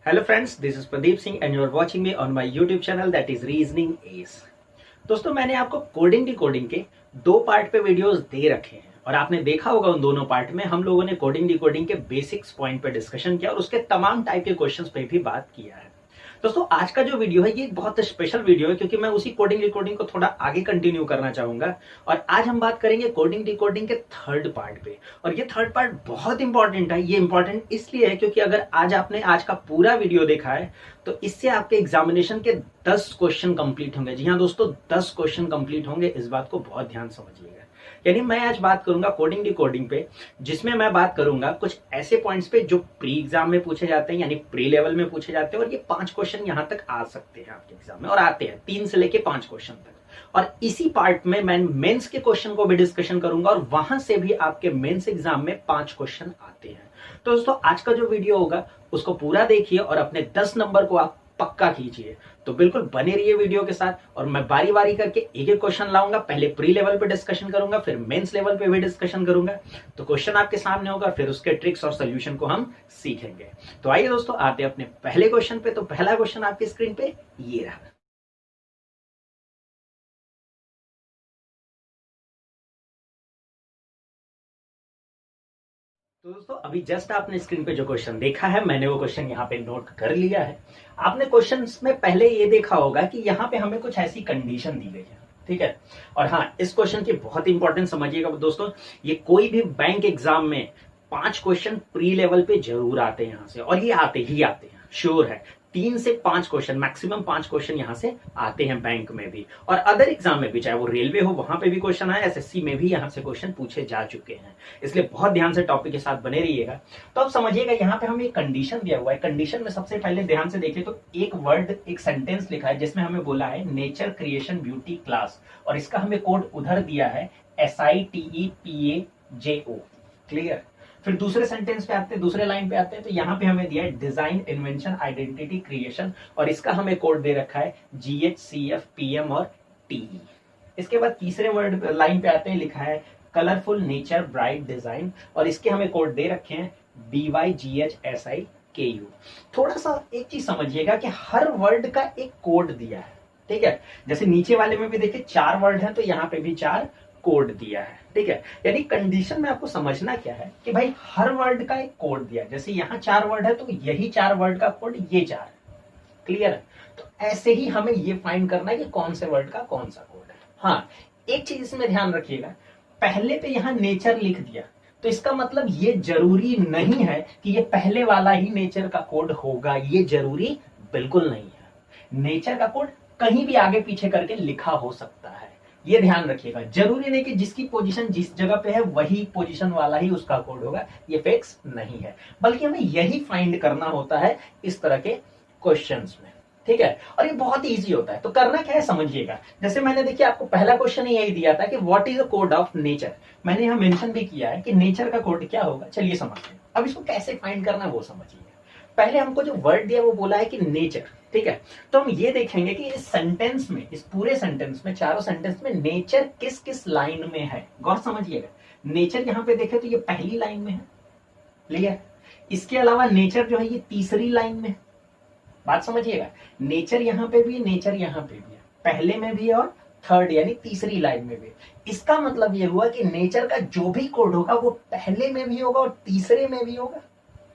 Hello friends, this is Pradeep Singh and you are watching me on my YouTube channel that is Reasoning Ace। दोस्तों मैंने आपको coding decoding के दो part पे videos दे रखे हैं और आपने देखा होगा उन दोनों पार्ट में हम लोगों ने कोडिंग डिकोडिंग के बेसिक्स पॉइंट पे डिस्कशन किया और उसके तमाम टाइप के क्वेश्चंस पे भी बात किया है। दोस्तों आज का जो वीडियो है ये बहुत स्पेशल वीडियो है क्योंकि मैं उसी कोडिंग डिकोडिंग को थोड़ा आगे कंटिन्यू करना चाहूंगा और आज हम बात करेंगे कोडिंग डिकोडिंग के थर्ड पार्ट पे। और ये थर्ड पार्ट बहुत इंपॉर्टेंट है। ये इंपॉर्टेंट इसलिए है क्योंकि अगर आज आपने आज का पूरा वीडियो देखा है तो इससे आपके एग्जामिनेशन के 10 क्वेश्चन कंप्लीट होंगे। जी हाँ दोस्तों, 10 क्वेश्चन कंप्लीट होंगे, इस बात को बहुत ध्यान समझिएगा। यानी मैं आज बात करूंगा कोडिंग डिकोडिंग पे, जिसमें मैं बात करूंगा कुछ ऐसे पॉइंट्स पे जो प्री एग्जाम में पूछे जाते हैं, यानी प्री लेवल में पूछे जाते हैं और ये 5 क्वेश्चन यहां तक आ सकते हैं आपके एग्जाम में और आते हैं 3 से लेके 5 क्वेश्चन तक। और इसी पार्ट में मैं मेंस के क्वेश्चन को भी डिस्कशन करूंगा और वहां से भी आपके मेंस एग्जाम में 5 क्वेश्चन आते हैं। तो दोस्तों आज का जो वीडियो होगा उसको पूरा देखिए और अपने 10 नंबर को आप पक्का कीजिए। तो बिल्कुल बने रहिए वीडियो के साथ और मैं बारी बारी करके एक एक क्वेश्चन लाऊंगा। पहले प्री लेवल पे डिस्कशन करूंगा, फिर मेंस लेवल पे भी डिस्कशन करूंगा। तो क्वेश्चन आपके सामने होगा, फिर उसके ट्रिक्स और सोल्यूशन को हम सीखेंगे। तो आइए दोस्तों आते हैं अपने पहले क्वेश्चन पे। तो पहला क्वेश्चन आपकी स्क्रीन पे ये रहा। तो दोस्तों अभी जस्ट आपने स्क्रीन पे जो क्वेश्चन देखा है, मैंने वो क्वेश्चन यहाँ पे नोट कर लिया है। आपने क्वेश्चन में पहले ये देखा होगा कि यहाँ पे हमें कुछ ऐसी कंडीशन दी गई है, ठीक है। और हाँ, इस क्वेश्चन की बहुत इंपॉर्टेंट समझिएगा दोस्तों, ये कोई भी बैंक एग्जाम में 5 क्वेश्चन प्री लेवल पे जरूर आते हैं यहाँ से, और ये आते ही आते हैं, श्योर है। 3 से 5 क्वेश्चन, मैक्सिमम 5 क्वेश्चन यहाँ से आते हैं बैंक में भी और अदर एग्जाम में भी, चाहे वो रेलवे हो वहां पे भी क्वेश्चन आए, एसएससी में भी यहाँ से क्वेश्चन पूछे जा चुके हैं। इसलिए बहुत ध्यान से टॉपिक के साथ बने रहिएगा। तो अब समझिएगा यहाँ पे हमें एक कंडीशन दिया हुआ है। कंडीशन में सबसे पहले ध्यान से देखिए तो एक वर्ड, एक सेंटेंस लिखा है जिसमें हमें बोला है नेचर क्रिएशन ब्यूटी क्लास, और इसका हमें कोड उधर दिया है SITEPAJO। क्लियर। फिर दूसरे सेंटेंस पे आते हैं, दूसरे लाइन पे आते हैं, तो यहाँ पे हमें दिया है डिजाइन इन्वेंशन आइडेंटिटी क्रिएशन, और इसका हमें कोड दे रखा है GHCFPM और TE। इसके बाद तीसरे वर्ड लाइन पे आते हैं, लिखा है कलरफुल नेचर ब्राइट डिजाइन, और इसके हमें कोड दे रखे हैं BYGHSIKU। थोड़ा सा एक चीज समझिएगा कि हर वर्ड का एक कोड दिया है, ठीक है। जैसे नीचे वाले में भी देखिए 4 वर्ड है, तो यहाँ पे भी 4 कोड दिया है, ठीक है। यानी कंडीशन में आपको समझना क्या है कि भाई हर वर्ड का एक कोड दिया है। जैसे यहाँ 4 वर्ड है तो यही 4 वर्ड का कोड ये 4, क्लियर है। तो ऐसे ही हमें ये फाइंड करना है कि कौन से वर्ड का कौन सा कोड है। हाँ, एक चीज इसमें ध्यान रखिएगा, पहले पे यहाँ नेचर लिख दिया तो इसका मतलब ये जरूरी नहीं है कि ये पहले वाला ही नेचर का कोड होगा, ये जरूरी बिल्कुल नहीं है। नेचर का कोड कहीं भी आगे पीछे करके लिखा हो सकता है, ये ध्यान रखिएगा। जरूरी नहीं कि जिसकी पोजीशन जिस जगह पे है वही पोजीशन वाला ही उसका कोड होगा, ये फिक्स नहीं है। बल्कि हमें यही फाइंड करना होता है इस तरह के क्वेश्चंस में, ठीक है। और ये बहुत इजी होता है। तो करना क्या है समझिएगा। जैसे मैंने देखिए आपको पहला क्वेश्चन यही दिया था कि what is the code of nature. मैंने यहाँ मेंशन भी किया है कि नेचर का कोड क्या होगा। चलिए समझते हैं। अब इसको कैसे फाइंड करना है वो समझिए। पहले हमको जो वर्ड दिया वो बोला है कि नेचर, ठीक है। तो हम ये देखेंगे कि इस सेंटेंस में, इस पूरे सेंटेंस में, चारों सेंटेंस में नेचर किस किस लाइन में है, गौर समझिएगा। नेचर यहाँ पे देखे तो ये पहली लाइन में है, क्लियर। इसके अलावा नेचर जो है ये तीसरी लाइन में, बात समझिएगा। नेचर यहाँ पे भी, नेचर यहाँ पे भी है, पहले में भी और थर्ड यानी तीसरी लाइन में भी। इसका मतलब ये हुआ कि नेचर का जो भी कोड होगा वो पहले में भी होगा और तीसरे में भी होगा,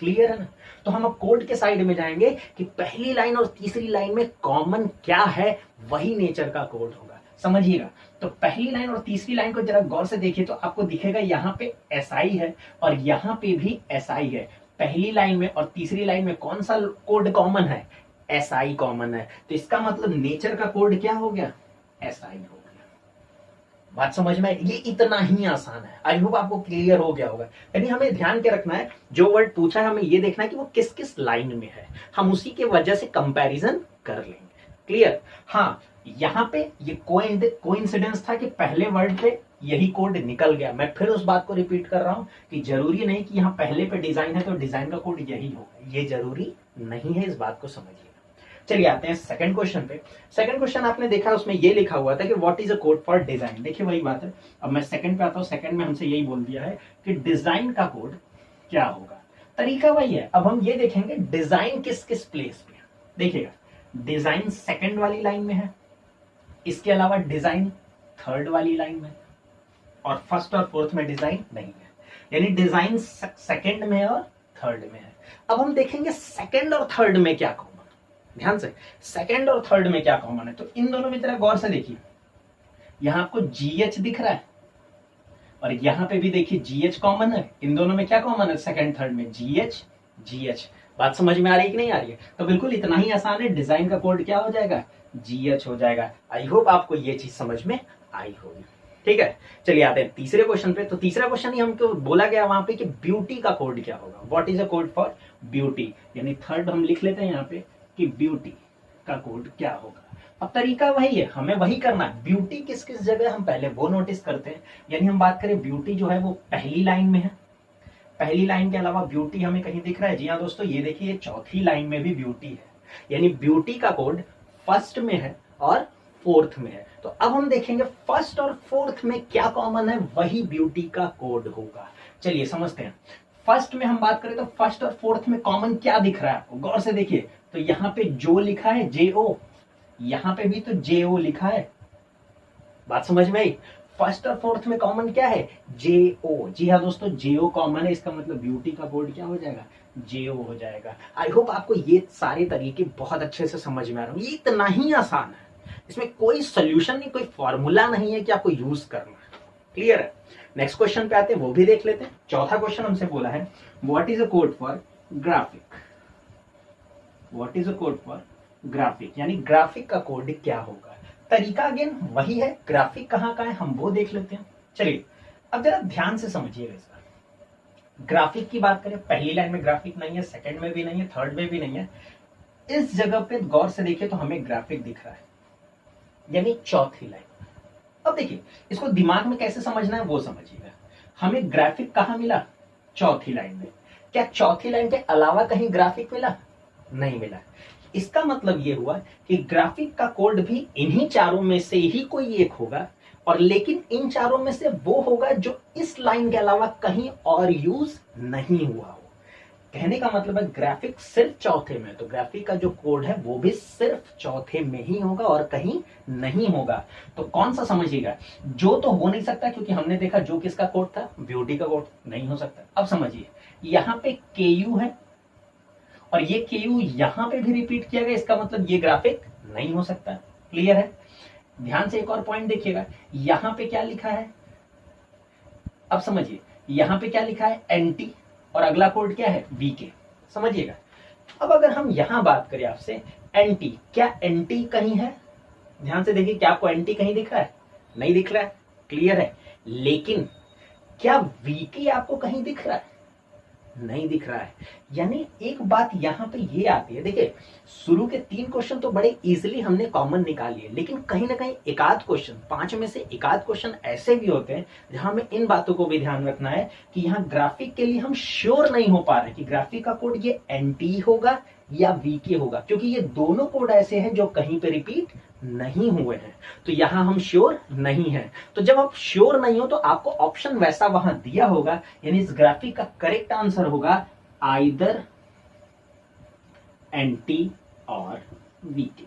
क्लियर है ना। तो हम अब कोड के साइड में जाएंगे कि पहली लाइन और तीसरी लाइन में कॉमन क्या है, वही नेचर का कोड होगा, समझिएगा। तो पहली लाइन और तीसरी लाइन को जरा गौर से देखिए तो आपको दिखेगा यहाँ पे SI है और यहाँ पे भी SI है। पहली लाइन में और तीसरी लाइन में कौन सा कोड कॉमन है, SI कॉमन है। तो इसका मतलब नेचर का कोड क्या हो गया, SI हो गया। बात समझ में, ये इतना ही आसान है। आई होप आपको क्लियर हो गया होगा। यानी हमें ध्यान के रखना है, जो वर्ड पूछा है हमें ये देखना है कि वो किस किस लाइन में है, हम उसी के वजह से कंपैरिजन कर लेंगे, क्लियर। हाँ, यहाँ पे ये कोइंसिडेंस था कि पहले वर्ड पे यही कोड निकल गया। मैं फिर उस बात को रिपीट कर रहा हूं कि जरूरी नहीं कि यहाँ पहले पे डिजाइन है तो डिजाइन का कोड यही होगा, ये जरूरी नहीं है, इस बात को समझिए। चलिए आते हैं सेकंड क्वेश्चन पे। सेकंड क्वेश्चन आपने देखा, उसमें ये लिखा हुआ था कि what is a code for design. देखिए वही बात है। अब मैं सेकंड पे आता हूं। सेकंड में हमसे यही बोल दिया है कि डिजाइन का कोड क्या होगा। तरीका वही है। अब हम ये देखेंगे डिजाइन किस किस प्लेस पे। देखिएगा, डिजाइन सेकंड वाली लाइन में है, इसके अलावा डिजाइन थर्ड वाली लाइन में, और फर्स्ट और फोर्थ में डिजाइन नहीं है, यानी डिजाइन सेकंड में और थर्ड में है। अब हम देखेंगे सेकंड और थर्ड में क्या कॉमन है। ध्यान से, सेकंड और थर्ड में क्या कॉमन है, तो इन दोनों में जरा गौर से देखिए, यहां आपको GH दिख रहा है और यहां पे भी देखिए GH कॉमन है। इन दोनों में क्या कॉमन है सेकंड थर्ड में, GH GH। बात समझ में आ रही है कि नहीं आ रही है? तो बिल्कुल इतना ही आसान है, डिजाइन का कोड क्या हो जाएगा, GH हो जाएगा। आई होप आपको ये चीज समझ में आई होगी। ठीक है, चलिए आते हैं तीसरे क्वेश्चन पे। तो तीसरा क्वेश्चन ही हमको बोला गया वहां पे कि ब्यूटी का कोड क्या होगा, what is a code for beauty, यानी थर्ड हम लिख लेते हैं यहाँ पे कि ब्यूटी का कोड क्या होगा। अब तरीका वही है, हमें वही करना है। ब्यूटी किस किस जगह हम पहले वो नोटिस करते हैं, यानी हम बात करें ब्यूटी जो है वो पहली लाइन में है। पहली लाइन के अलावा ब्यूटी हमें कहीं दिख रहा है? जी हाँ दोस्तों, ये देखिए चौथी लाइन में भी ब्यूटी है, यानी ब्यूटी का कोड फर्स्ट में है और फोर्थ में है। तो अब हम देखेंगे फर्स्ट और फोर्थ में क्या कॉमन है, वही ब्यूटी का कोड होगा। चलिए समझते हैं। फर्स्ट में हम बात करें तो फर्स्ट और फोर्थ में कॉमन क्या दिख रहा है, गौर से देखिए। तो यहाँ पे जो लिखा है JO, यहां पे भी तो JO लिखा है। बात समझ में आई? फर्स्ट और फोर्थ में कॉमन क्या है, JO। जी हाँ दोस्तों, JO कॉमन है, इसका मतलब ब्यूटी का कोड क्या हो जाएगा, JO हो जाएगा। आई होप आपको ये सारे तरीके बहुत अच्छे से समझ में आ रहे हो। ये इतना ही आसान है, इसमें कोई सोल्यूशन नहीं, कोई फॉर्मूला नहीं है कि आपको यूज करना है। क्लियर है? नेक्स्ट क्वेश्चन पे आते हैं, वो भी देख लेते हैं। चौथा क्वेश्चन हमसे बोला है what is a code for graphic, what is a code for graphic, यानी ग्राफिक का कोड क्या होगा। तरीका अगेन वही है, ग्राफिक कहाँ का है हम वो देख लेते हैं। चलिए अब जरा ध्यान से समझिएगा इस बार। ग्राफिक की बात करें, पहली लाइन में ग्राफिक नहीं है, सेकंड में भी नहीं है, थर्ड में भी नहीं है। इस जगह पे गौर से देखिए तो हमें ग्राफिक दिख रहा है, यानी चौथी लाइन। अब देखिए इसको दिमाग में कैसे समझना है वो समझिएगा। हमें ग्राफिक कहाँ मिला, चौथी लाइन में। क्या चौथी लाइन के अलावा कहीं ग्राफिक मिला, नहीं मिला। इसका मतलब ये हुआ कि ग्राफिक का कोड भी इन्हीं चारों में से ही कोई एक होगा, और लेकिन इन चारों में से वो होगा जो इस लाइन के अलावा कहीं और यूज नहीं हुआ हो। कहने का मतलब है ग्राफिक सिर्फ चौथे में, तो ग्राफिक का जो कोड है वो भी सिर्फ चौथे में ही होगा और कहीं नहीं होगा। तो कौन सा समझिएगा, जो तो हो नहीं सकता, क्योंकि हमने देखा जो किसका कोड था, ब्यूटी का कोड, नहीं हो सकता। अब समझिए यहां पे KU है और ये KU यहां पे भी रिपीट किया गया, इसका मतलब ये ग्राफिक नहीं हो सकता। क्लियर है? ध्यान से एक और पॉइंट देखिएगा, यहां पे क्या लिखा है, अब समझिए यहां पे क्या लिखा है, NT, और अगला कोड क्या है, VK। समझिएगा। अब अगर हम यहां बात करें आपसे NT, क्या NT कहीं है? ध्यान से देखिए, क्या आपको NT कहीं दिख रहा है? नहीं दिख रहा है। क्लियर है? लेकिन क्या VK आपको कहीं दिख रहा है? नहीं दिख रहा है। यानी एक बात यहां पे ये आती है, देखिए शुरू के 3 क्वेश्चन तो बड़े इजीली हमने कॉमन निकाल लिए, लेकिन कहीं ना कहीं एकाध क्वेश्चन, 5 में से एकाध क्वेश्चन ऐसे भी होते हैं जहां हमें इन बातों को भी ध्यान रखना है कि यहाँ ग्राफिक के लिए हम श्योर नहीं हो पा रहे कि ग्राफिक का कोड ये NT होगा या VK होगा, क्योंकि ये दोनों कोड ऐसे हैं जो कहीं पे रिपीट नहीं हुए हैं। तो यहां हम श्योर नहीं है। तो जब आप श्योर नहीं हो तो आपको ऑप्शन वैसा वहां दिया होगा, यानी इस ग्राफिक का करेक्ट आंसर होगा आइदर NT और VK।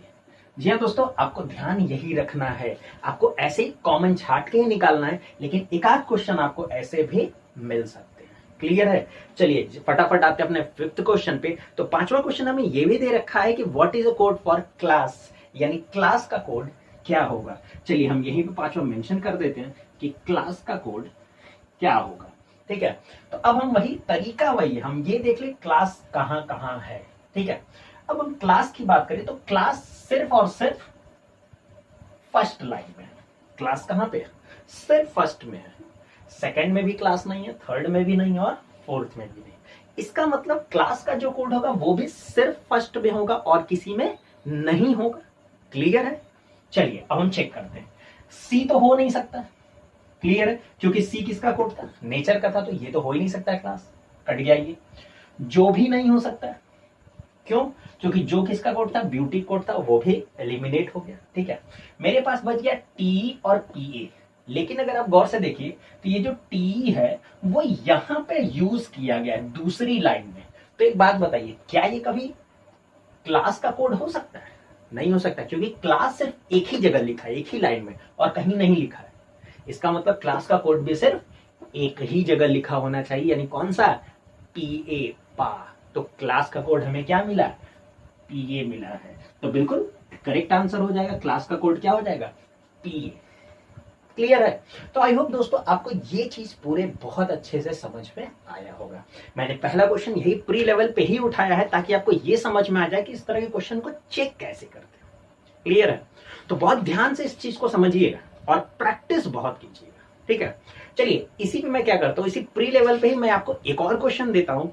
जी हाँ दोस्तों, आपको ध्यान यही रखना है, आपको ऐसे ही कॉमन छाट के ही निकालना है, लेकिन एक आध क्वेश्चन आपको ऐसे भी मिल सकते हैं। क्लियर है? चलिए फटाफट आते हैं अपने 5th क्वेश्चन पे। तो 5वां क्वेश्चन हमें यह भी दे रखा है कि what is a code for class, यानी क्लास का कोड क्या होगा। चलिए हम यहीं पे 5वां मेंशन कर देते हैं कि क्लास का कोड क्या होगा। ठीक है, तो अब हम वही तरीका वही है, हम ये देख ले क्लास कहां कहां है। ठीक है, अब हम क्लास की बात करें तो क्लास सिर्फ और सिर्फ फर्स्ट लाइन में है। क्लास कहां पे है, सिर्फ फर्स्ट में है। सेकंड में भी क्लास नहीं है, थर्ड में भी नहीं और फोर्थ में भी नहीं। इसका मतलब क्लास का जो कोड होगा वो भी सिर्फ फर्स्ट में होगा और किसी में नहीं होगा। क्लियर है? चलिए अब हम चेक करते हैं। सी तो हो नहीं सकता। क्लियर है? क्योंकि सी किसका कोड था, नेचर का था, तो ये तो हो ही नहीं सकता है, क्लास कट गया। ये जो भी नहीं हो सकता, क्यों? क्योंकि जो किसका कोड था, ब्यूटी कोड था, वो भी एलिमिनेट हो गया। ठीक है, मेरे पास बच गया टी और PA। लेकिन अगर आप गौर से देखिए तो ये जो टी है वो यहां पे यूज किया गया है दूसरी लाइन में। तो एक बात बताइए, क्या ये कभी क्लास का कोड हो सकता है? नहीं हो सकता, क्योंकि क्लास सिर्फ एक ही जगह लिखा है, एक ही लाइन में, और कहीं नहीं लिखा है। इसका मतलब क्लास का कोड भी सिर्फ एक ही जगह लिखा होना चाहिए, यानी कौन सा? पीए, पा। तो क्लास का कोड हमें क्या मिला? पीए मिला है। तो बिल्कुल करेक्ट आंसर हो जाएगा, क्लास का कोड क्या हो जाएगा? पीए। क्लियर है? तो आई होप दोस्तों आपको ये चीज पूरे बहुत अच्छे से समझ में आया होगा। मैंने पहला क्वेश्चन यही प्री लेवल पे ही उठाया है ताकि आपको ये समझ में आ जाए कि इस तरह के क्वेश्चन को चेक कैसे करते हैं। क्लियर है? तो बहुत ध्यान से इस चीज को समझिएगा और प्रैक्टिस बहुत कीजिएगा। ठीक है, चलिए इसी पे मैं क्या करता हूं, इसी प्री लेवल पे ही मैं आपको एक और क्वेश्चन देता हूं।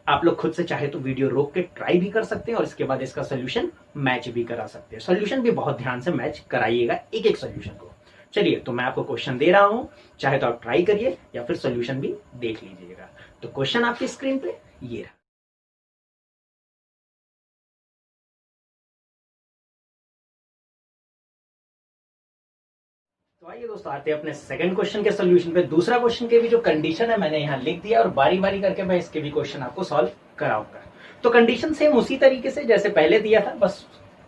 आप लोग खुद से चाहे तो वीडियो रोक के ट्राई भी कर सकते हैं और इसके बाद इसका सोल्यूशन मैच भी करा सकते हैं। सोल्यूशन भी बहुत ध्यान से मैच कराइएगा एक एक सोल्यूशन को। चलिए, तो मैं आपको क्वेश्चन दे रहा हूं, चाहे तो आप ट्राई करिए या फिर सोल्यूशन भी देख लीजिएगा। तो क्वेश्चन आपकी स्क्रीन पे ये रहा। तो आइए दोस्तों आते हैं अपने सेकंड क्वेश्चन के सोल्यूशन पे। दूसरा क्वेश्चन के भी जो कंडीशन है मैंने यहाँ लिख दिया और बारी बारी करके मैं इसके भी क्वेश्चन आपको सॉल्व कराऊंगा। तो कंडीशन सेम उसी तरीके से जैसे पहले दिया था, बस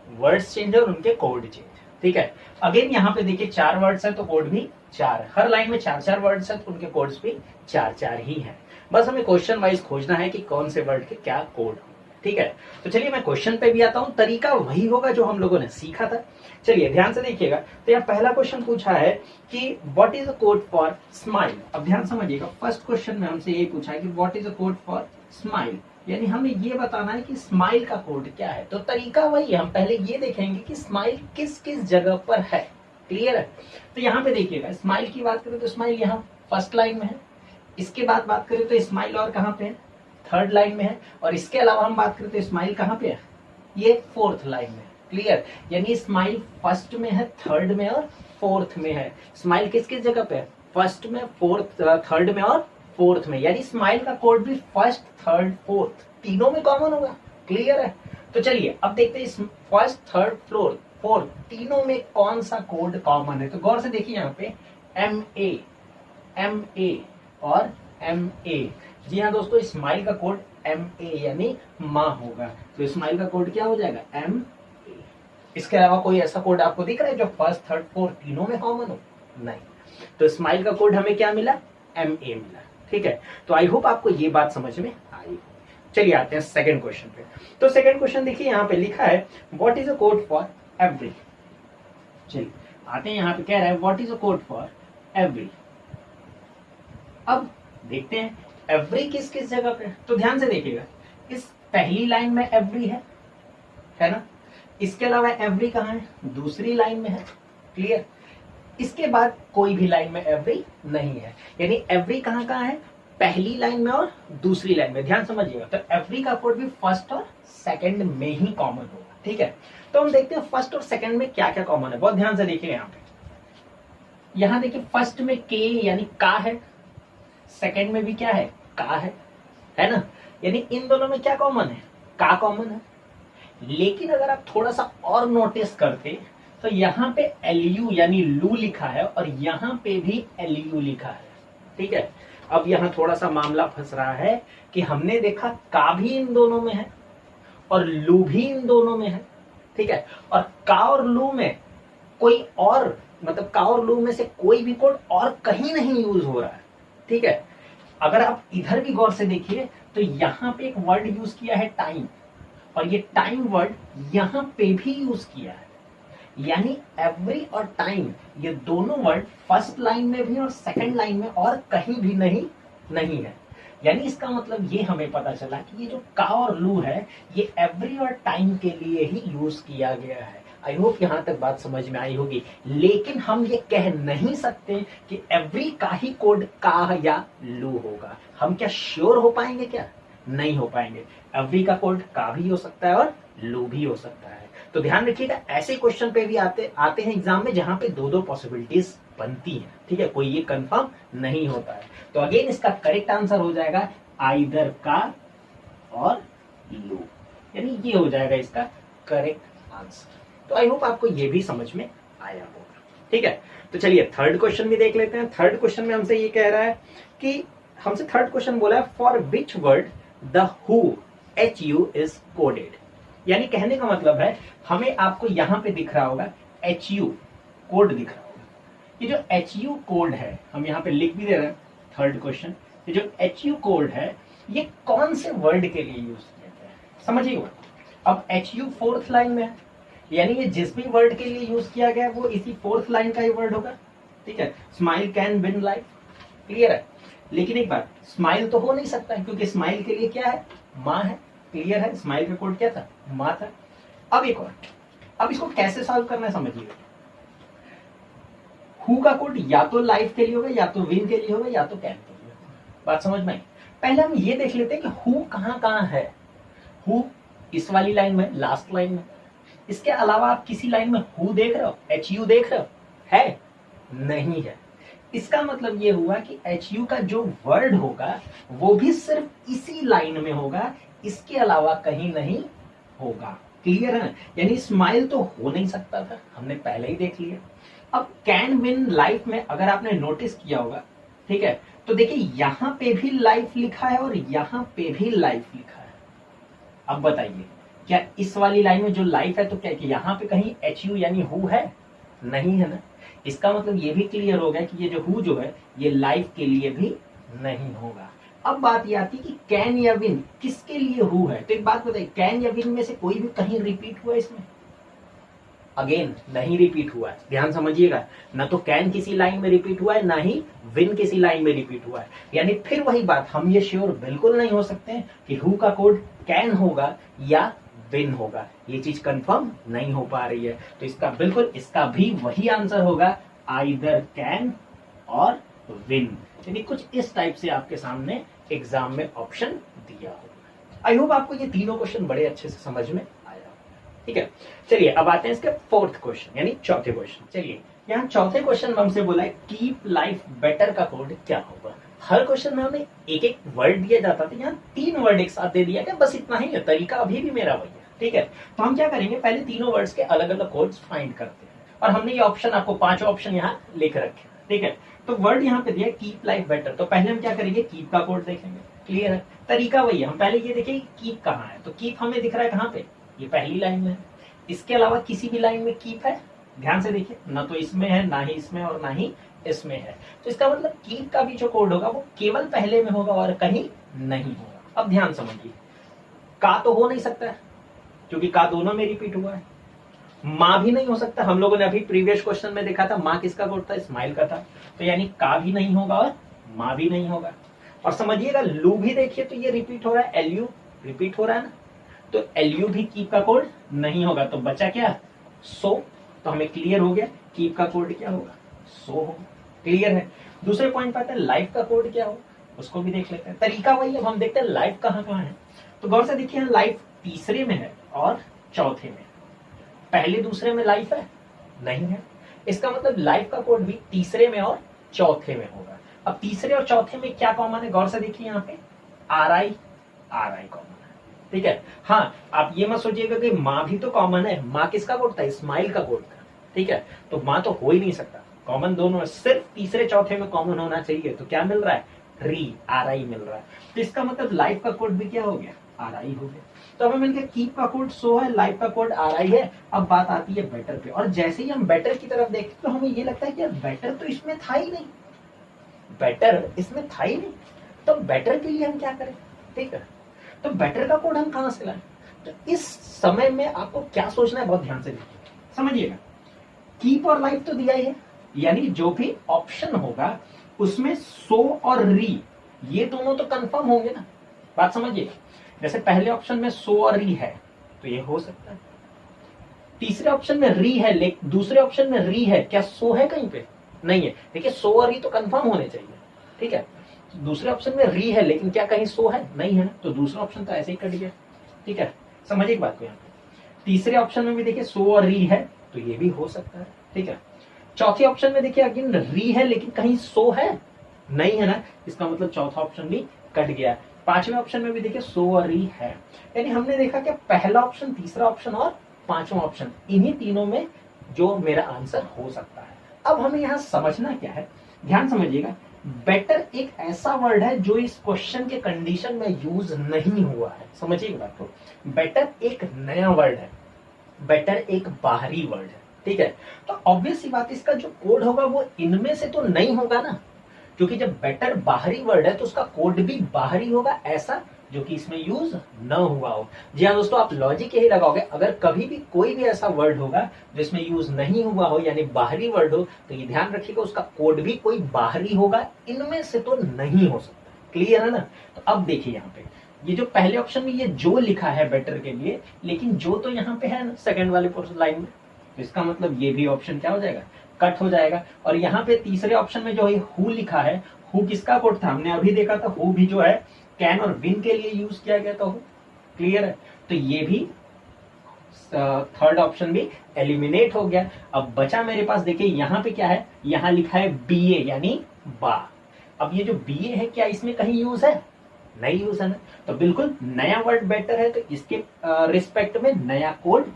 वर्ड्स चेंज और उनके कोड चेंज। ठीक है, अगेन यहाँ पे देखिए 4 वर्ड्स है तो कोड भी 4 है। हर लाइन में 4-4 वर्ड्स है तो उनके कोड्स भी 4-4 ही है। बस हमें क्वेश्चन वाइज खोजना है कि कौन से वर्ड के क्या कोड हो। ठीक है, तो चलिए मैं क्वेश्चन पे भी आता हूं। तरीका वही होगा जो हम लोगों ने सीखा था। चलिए ध्यान से देखिएगा। तो यहाँ पहला क्वेश्चन पूछा है कि what is a code for smile. अब ध्यान समझिएगा, फर्स्ट क्वेश्चन में हमसे यही पूछा है कि what is a code for smile, यानी हमें ये बताना है कि स्माइल का कोड क्या है। तो तरीका वही है, हम पहले ये देखेंगे कि स्माइल किस किस जगह पर है। क्लियर है? तो यहाँ पे देखिएगा, स्माइल की बात करें तो स्माइल यहाँ फर्स्ट लाइन में है। इसके बाद बात करें तो स्माइल और कहाँ पे है? थर्ड लाइन में है। और इसके अलावा हम बात करें तो स्माइल कहाँ पे है? ये फोर्थ लाइन में। क्लियर? यानी स्माइल फर्स्ट में है, थर्ड में और फोर्थ में है। स्माइल किस किस जगह पे है? फर्स्ट में, फोर्थ, थर्ड में और फोर्थ में। यानी स्माइल का कोड भी फर्स्ट, थर्ड, फोर्थ तीनों में कॉमन होगा। क्लियर है? तो चलिए अब देखते हैं फर्स्ट, थर्ड, फोर्थ तीनों में कौन सा कोड कॉमन है। तो गौर से देखिए यहाँ पे MA और MA। जी हाँ दोस्तों, स्माइल का कोड MA यानी माँ होगा। तो स्माइल का कोड क्या हो जाएगा? MA। इसके अलावा कोई ऐसा कोड आपको दिख रहा है जो फर्स्ट, थर्ड, फोर्थ तीनों में कॉमन हो? नहीं। तो स्माइल का कोड हमें क्या मिला? MA मिला। ठीक है, तो आई होप आपको ये बात समझ में आई। चलिए आते हैं सेकंड क्वेश्चन पे। तो सेकंड क्वेश्चन देखिए यहाँ पे लिखा है what is a code for every. चलिए आते हैं, यहाँ पे कह रहा है what is a code for every. अब देखते हैं एवरी किस किस जगह पे। तो ध्यान से देखिएगा, इस पहली लाइन में एवरी है ना? इसके अलावा एवरी कहाँ है? दूसरी लाइन में है। क्लियर? इसके बाद कोई भी लाइन में एवरी नहीं है, यानी एवरी कहाँ कहाँ है? पहली लाइन में और दूसरी लाइन में। ध्यान समझिएगा, तो एवरी का कोड भी फर्स्ट और सेकंड में ही कॉमन होगा। ठीक है, तो हम देखते हैं फर्स्ट और सेकंड में क्या क्या कॉमन है। बहुत ध्यान से देखिए यहाँ पे, यहाँ देखिए फर्स्ट में के यानी का है, सेकंड में भी क्या है? का है ना? यानी इन दोनों में क्या कॉमन है? का कॉमन है। लेकिन अगर आप थोड़ा सा और नोटिस करते तो यहाँ पे LU यानी लू लिखा है और यहाँ पे भी LU लिखा है। ठीक है, अब यहाँ थोड़ा सा मामला फंस रहा है कि हमने देखा का भी इन दोनों में है और लू भी इन दोनों में है। ठीक है, और का और लू में कोई और, मतलब का और लू में से कोई भी कोड और कहीं नहीं यूज हो रहा है। ठीक है, अगर आप इधर भी गौर से देखिए तो यहाँ पे एक वर्ड यूज किया है टाइम, और ये टाइम वर्ड यहाँ पे भी यूज किया है। यानी एवरी और टाइम ये दोनों वर्ड फर्स्ट लाइन में भी और सेकंड लाइन में और कहीं भी नहीं है। यानी इसका मतलब ये हमें पता चला कि ये जो का और लू है ये एवरी और टाइम के लिए ही यूज किया गया है। आई होप यहां तक बात समझ में आई होगी। लेकिन हम ये कह नहीं सकते कि एवरी का ही कोड का या लू होगा। हम क्या श्योर हो पाएंगे? क्या नहीं हो पाएंगे। एवरी का कोड का भी हो सकता है और लू भी हो सकता है। तो ध्यान रखिएगा, ऐसे क्वेश्चन पे भी आते हैं एग्जाम में जहां पे दो पॉसिबिलिटीज बनती हैं। ठीक है, कोई ये कंफर्म नहीं होता है। तो अगेन इसका करेक्ट आंसर हो जाएगा आइदर का और लू, यानी ये हो जाएगा इसका करेक्ट आंसर। तो आई होप आपको ये भी समझ में आया होगा। ठीक है, तो चलिए थर्ड क्वेश्चन भी देख लेते हैं। थर्ड क्वेश्चन में हमसे ये कह रहा है कि हमसे थर्ड क्वेश्चन बोला है for which word the who HU is coded. यानी कहने का मतलब है हमें आपको यहां पे दिख रहा होगा HU कोड दिख रहा होगा। ये जो HU कोड है हम यहाँ पे लिख भी दे रहे हैं थर्ड क्वेश्चन, ये जो HU कोड है ये कौन से वर्ड के लिए यूज किया गया है समझिएगा। अब HU फोर्थ लाइन में है, यानी ये जिस भी वर्ड के लिए यूज किया गया है वो इसी फोर्थ लाइन का ही वर्ड होगा। ठीक है, smile can win life, clear है। लेकिन एक बात, स्माइल तो हो नहीं सकता है क्योंकि स्माइल के लिए क्या है, माँ है, क्लियर है। स्माइल का कोड क्या था, माँ था। अब एक और, अब इसको कैसे सॉल्व करना है समझिएगा। हु का कोड या तो लाइफ के लिए होगा, या तो विन के लिए होगा, या तो कैन के लिए होगा। बात समझ में आई। पहले हम ये देख लेते हैं कि हु कहां कहां है। हु इस वाली लाइन में, लास्ट लाइन में। इसके अलावा आप किसी लाइन में हु देख रहे हो, HU देख रहे हो, है नहीं है। इसका मतलब ये हुआ कि HU का जो वर्ड होगा वो भी सिर्फ इसी लाइन में होगा, इसके अलावा कहीं नहीं होगा। क्लियर है ना। यानी स्माइल तो हो नहीं सकता था, हमने पहले ही देख लिया। अब कैन विन लाइफ में अगर आपने नोटिस किया होगा, ठीक है, तो देखिए यहां पे भी लाइफ लिखा है और यहां पे भी लाइफ लिखा है। अब बताइए क्या इस वाली लाइन में जो लाइफ है तो क्या यहाँ पे कहीं HU यानी हु है, नहीं है ना। इसका मतलब ये भी क्लियर हो गया कि ये जो हु जो है ये लाइफ के लिए भी नहीं होगा। अब बात ये आती है कि कैन या विन किसके लिए हु है। तो एक बात बताइए, कैन या विन में से कोई भी कहीं रिपीट हुआ इसमें, अगेन नहीं रिपीट हुआ है। ध्यान समझिएगा, ना तो कैन किसी लाइन में रिपीट हुआ है, ना ही विन किसी लाइन में रिपीट हुआ है। यानी फिर वही बात, हम ये श्योर बिल्कुल नहीं हो सकते कि हु का कोड कैन होगा या विन होगा, ये चीज कंफर्म नहीं हो पा रही है। तो इसका बिल्कुल, इसका भी वही आंसर होगा, आइदर कैन और विन। यानी कुछ इस टाइप से आपके सामने एग्जाम में ऑप्शन दिया होगा। आई होप आपको ये तीनों क्वेश्चन बड़े अच्छे से समझ में आया। ठीक है, चलिए अब आते हैं इसके फोर्थ क्वेश्चन यानी चौथे क्वेश्चन। चलिए यहाँ चौथे क्वेश्चन में हमसे बोला है कीप लाइफ बेटर का कोड क्या होगा। हर क्वेश्चन में हमें एक एक वर्ड दिया जाता था, यहाँ 3 वर्ड एक साथ दे दिया गया, बस इतना ही है। तरीका अभी भी मेरा वही है। ठीक है, तो हम क्या करेंगे, पहले तीनों वर्ड्स के अलग अलग कोड्स फाइंड करते हैं और हमने ये ऑप्शन आपको 5 ऑप्शन यहाँ लिख रखे। ठीक है, तो वर्ड यहाँ पे दिया कीप लाइफ बेटर, तो पहले हम क्या करेंगे, कीप का कोड देखेंगे। क्लियर है, तरीका वही है। हम पहले ये देखेंगे कीप कहाँ है, तो कीप हमें दिख रहा है कहाँ पे, ये पहली लाइन में है। इसके अलावा किसी भी लाइन में कीप है, ध्यान से देखिए, ना तो इसमें है, ना ही इसमें और ना ही इसमें है। तो इसका मतलब कीप का भी जो कोड होगा वो केवल पहले में होगा और कहीं नहीं होगा। अब ध्यान समझिए, का तो हो नहीं सकता है क्योंकि का दोनों में रिपीट हुआ है। माँ भी नहीं हो सकता, हम लोगों ने अभी प्रीवियस क्वेश्चन में देखा था माँ किसका कोड था, स्माइल का था। तो यानी का भी नहीं होगा और माँ भी नहीं होगा। और समझिएगा लू भी देखिए तो ये रिपीट हो रहा है, LU रिपीट हो रहा है ना, तो LU भी कीप का कोड नहीं होगा। तो बचा क्या, सो। तो हमें क्लियर हो गया कीप का कोड क्या होगा, सो होगा। क्लियर है। दूसरे पॉइंट पे आते हैं लाइफ का कोड क्या होगा, उसको भी देख लेते हैं। तरीका वही है, हम देखते हैं लाइफ कहाँ कहाँ है। तो गौर से देखिए, लाइफ तीसरे में है और चौथे में। पहले दूसरे में लाइफ है नहीं है, इसका मतलब लाइफ का कोड भी तीसरे में और चौथे में होगा। अब तीसरे और चौथे में क्या कॉमन है, गौर से देखिए यहाँ पे RI कॉमन है। ठीक है, हाँ आप ये मत सोचिएगा कि माँ भी तो कॉमन है, माँ किसका कोड था, स्माइल का कोड था। ठीक है, तो माँ तो हो ही नहीं सकता, कॉमन दोनों है, सिर्फ तीसरे चौथे में कॉमन होना चाहिए। तो क्या मिल रहा है, RI मिल रहा है। तो इसका मतलब लाइफ का कोड भी क्या हो गया, RI हो गया। तो हमें मिल गया कीप का कोड सो है, लाइफ का कोड RI है। अब बात आती है बेटर पे, और जैसे ही हम बेटर की तरफ देखते तो हमें ये लगता है कि यार बेटर तो इसमें था ही नहीं, बेटर इसमें था ही नहीं, तो बेटर के लिए हम क्या करें। ठीक है, तो बेटर का कोड हम कहां से लाएं। तो इस समय में आपको क्या सोचना है, बहुत ध्यान से देखिए, समझिएगा। कीप और लाइफ तो दिया ही है, यानी जो भी ऑप्शन होगा उसमें सो और री ये दोनों तो कंफर्म होंगे ना। बात समझिए, जैसे पहले ऑप्शन में सो और री है तो ये हो सकता है, तीसरे ऑप्शन में री है लेकिन दूसरे ऑप्शन में री है, क्या सो है कहीं पे, नहीं है। देखिए सो और री तो कंफर्म होने चाहिए। ठीक है, दूसरे ऑप्शन में री है लेकिन क्या कहीं सो है, नहीं है, तो दूसरा ऑप्शन तो ऐसे ही कट गया। ठीक है, समझिए एक बात को, यहाँ पे तीसरे ऑप्शन में भी देखिए सो और री है तो ये भी हो सकता है। ठीक है, चौथे ऑप्शन में देखिए अगेन री है लेकिन कहीं सो है, नहीं है ना, इसका मतलब चौथा ऑप्शन भी कट गया। पांचवें ऑप्शन में भी देखिए सो और री है, यानी हमने देखा कि पहला ऑप्शन, तीसरा ऑप्शन और पांचवा ऑप्शन, इन्हीं तीनों में जो मेरा आंसर हो सकता है। अब हमें यहाँ समझना क्या है, ध्यान समझिएगा, बेटर एक ऐसा वर्ड है जो इस क्वेश्चन के कंडीशन में यूज नहीं हुआ है। समझिएगा बात को, बेटर एक नया वर्ड है, बेटर एक बाहरी वर्ड है, ठीक है। तो ऑब्वियस सी बात, इसका जो कोड होगा वो इनमें से तो नहीं होगा ना, क्योंकि जब बेटर बाहरी वर्ड है तो उसका कोड भी बाहरी होगा, ऐसा जो कि इसमें यूज न हुआ हो। जी हाँ दोस्तों, आप लॉजिक यही लगाओगे, अगर कभी भी कोई भी ऐसा वर्ड होगा जो इसमें यूज नहीं हुआ हो, यानी बाहरी वर्ड हो, तो ये ध्यान रखिएगा उसका कोड भी कोई बाहरी होगा, इनमें से तो नहीं हो सकता। क्लियर है ना? तो अब देखिए यहाँ पे ये जो पहले ऑप्शन में ये जो लिखा है बेटर के लिए, लेकिन जो तो यहाँ पे है ना सेकंड वाले लाइन में, तो इसका मतलब ये भी ऑप्शन क्या हो जाएगा, कट हो जाएगा। और यहाँ पे तीसरे ऑप्शन में जो है हु लिखा है, हु किसका कोड था, हमने अभी देखा था, हु भी जो है कैन और विन के लिए यूज किया गया था हु। क्लियर है? तो ये भी थर्ड ऑप्शन भी एलिमिनेट हो गया। अब बचा मेरे पास, देखिए यहाँ पे क्या है, यहाँ लिखा है बीए यानी बा। अब ये जो बीए है क्या इसमें कहीं यूज है? नहीं यूज है ना, तो बिल्कुल नया वर्ड बेटर है, तो इसके रिस्पेक्ट में नया कोड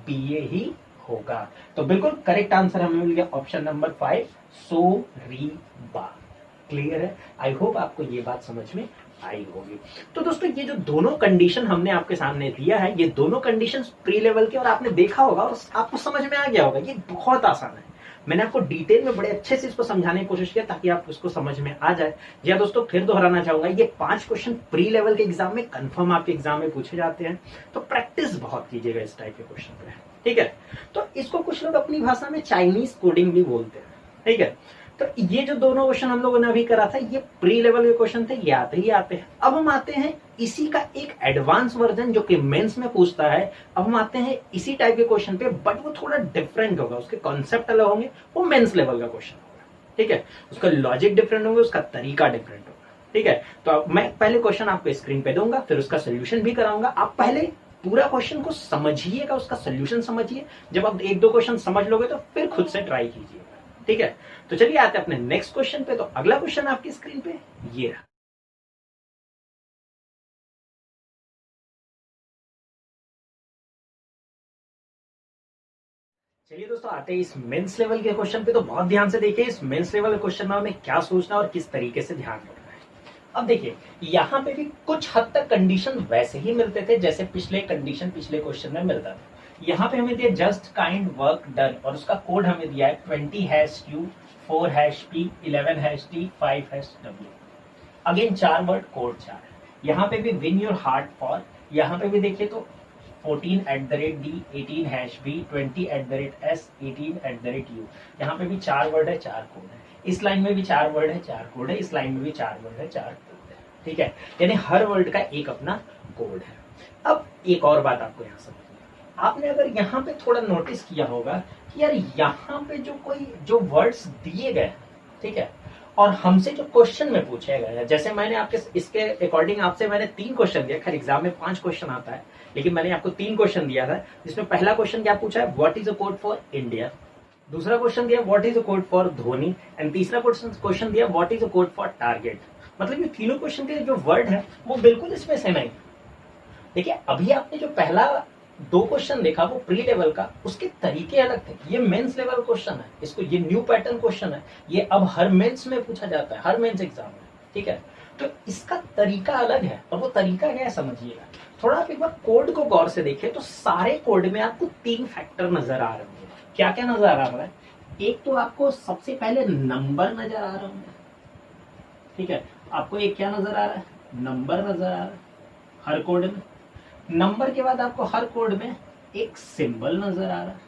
बीए ही होगा। तो बिल्कुल करेक्ट आंसर हमें मिल गया ऑप्शन नंबर 5, सोरीबा। क्लियर है? आई होप आपको ये बात समझ में आई होगी। तो दोस्तों ये जो दोनों कंडीशन हमने आपके सामने दिया है, ये दोनों कंडीशन प्री लेवल के, और आपने देखा होगा और आपको समझ में आ गया होगा, ये बहुत आसान है। मैंने आपको डिटेल में बड़े अच्छे से इसको समझाने की कोशिश किया ताकि आप उसको समझ में आ जाए। जी हाँ दोस्तों, फिर दोहराना चाहूंगा, ये 5 क्वेश्चन प्री लेवल के एग्जाम में कंफर्म आपके एग्जाम में पूछे जाते हैं, तो प्रैक्टिस बहुत कीजिएगा इस टाइप के क्वेश्चन पे, ठीक है। तो इसको कुछ लोग अपनी भाषा में चाइनीज कोडिंग भी बोलते हैं, ठीक है। तो ये जो दोनों क्वेश्चन हम लोगों ने अभी करा था, ये प्री लेवल के क्वेश्चन थे, ये आते ही आते हैं। अब हम आते हैं इसी का एक एडवांस वर्जन जो कि मेंस में पूछता है। अब हम आते हैं इसी टाइप के क्वेश्चन पे, बट वो थोड़ा डिफरेंट होगा, उसके कॉन्सेप्ट अलग होंगे, वो मेंस लेवल का क्वेश्चन होगा, ठीक है। उसका लॉजिक डिफरेंट होगा, उसका तरीका डिफरेंट होगा, ठीक है। तो मैं पहले क्वेश्चन आपको स्क्रीन पे दूंगा, फिर उसका सोल्यूशन भी कराऊंगा। आप पहले पूरा क्वेश्चन को समझिएगा, उसका सोल्यूशन समझिए। जब आप 1-2 क्वेश्चन समझ लोगे तो फिर खुद से ट्राई कीजिएगा, ठीक है। तो चलिए आते हैं अपने नेक्स्ट क्वेश्चन पे। तो अगला क्वेश्चन आपकी स्क्रीन पे ये रहा। चलिए दोस्तों, आते हैं इस मेंस लेवल के क्वेश्चन पे। तो बहुत ध्यान से देखिए, इस मेंस लेवल के क्वेश्चन में हमें क्या सोचना और किस तरीके से ध्यान रखना है। अब देखिए, यहाँ पे भी कुछ हद तक कंडीशन वैसे ही मिलते थे जैसे पिछले क्वेश्चन में मिलता था। यहाँ पे हमें दिया जस्ट काइंड वर्क डन, और उसका कोड हमें दिया है 20#Q 4#P 11#T 5#W। Again 4 word, code 4 है। यहाँ पे भी विन योर हार्ट फॉर, यहाँ पे भी देखिए तो 14@D 18#B 20@S 18@U। यहाँ पे भी 4 वर्ड है, 4 कोड है। इस लाइन में भी 4 वर्ड है, 4 कोड है। इस लाइन में भी 4 वर्ड है, 4 कोड है, ठीक है। यानी हर वर्ड का एक अपना कोड है। अब एक और बात आपको यहाँ समझ, आपने अगर यहाँ पे थोड़ा नोटिस किया होगा कि यार यहाँ पे जो वर्ड्स दिए गए, ठीक है, और हमसे जो क्वेश्चन में पूछा गया है, जैसे मैंने आपके इसके अकॉर्डिंग आपसे मैंने 3 क्वेश्चन दिया। खैर एग्जाम में 5 क्वेश्चन आता है, लेकिन मैंने आपको 3 क्वेश्चन दिया था, जिसमें पहला क्वेश्चन क्या पूछा है, what is a code for India. दूसरा क्वेश्चन दिया what is a code for Dhoni, and तीसरा क्वेश्चन दिया what is a code for target. मतलब ये तीनों क्वेश्चन के जो वर्ड है वो बिल्कुल इसमें सेम है। देखिए अभी आपने जो पहला 2 क्वेश्चन देखा वो प्री लेवल का, उसके तरीके अलग थे। ये मेंस लेवल क्वेश्चन है, इसको ये न्यू पैटर्न क्वेश्चन है, ये अब हर मेंस में पूछा जाता है, हर मेंस एग्जाम में, ठीक है। तो इसका तरीका अलग है, और वो तरीका क्या है समझिएगा। थोड़ा आप एक बार कोड को गौर से देखिए तो सारे कोड में आपको 3 फैक्टर नजर आ रहे होंगे। क्या क्या नजर आ रहा है? एक तो आपको सबसे पहले नंबर नजर आ रहे होंगे, ठीक है। आपको एक क्या नजर आ रहा है, नंबर नजर आ रहा है हर कोड में। नंबर के बाद आपको हर कोड में एक सिंबल नजर आ रहा है,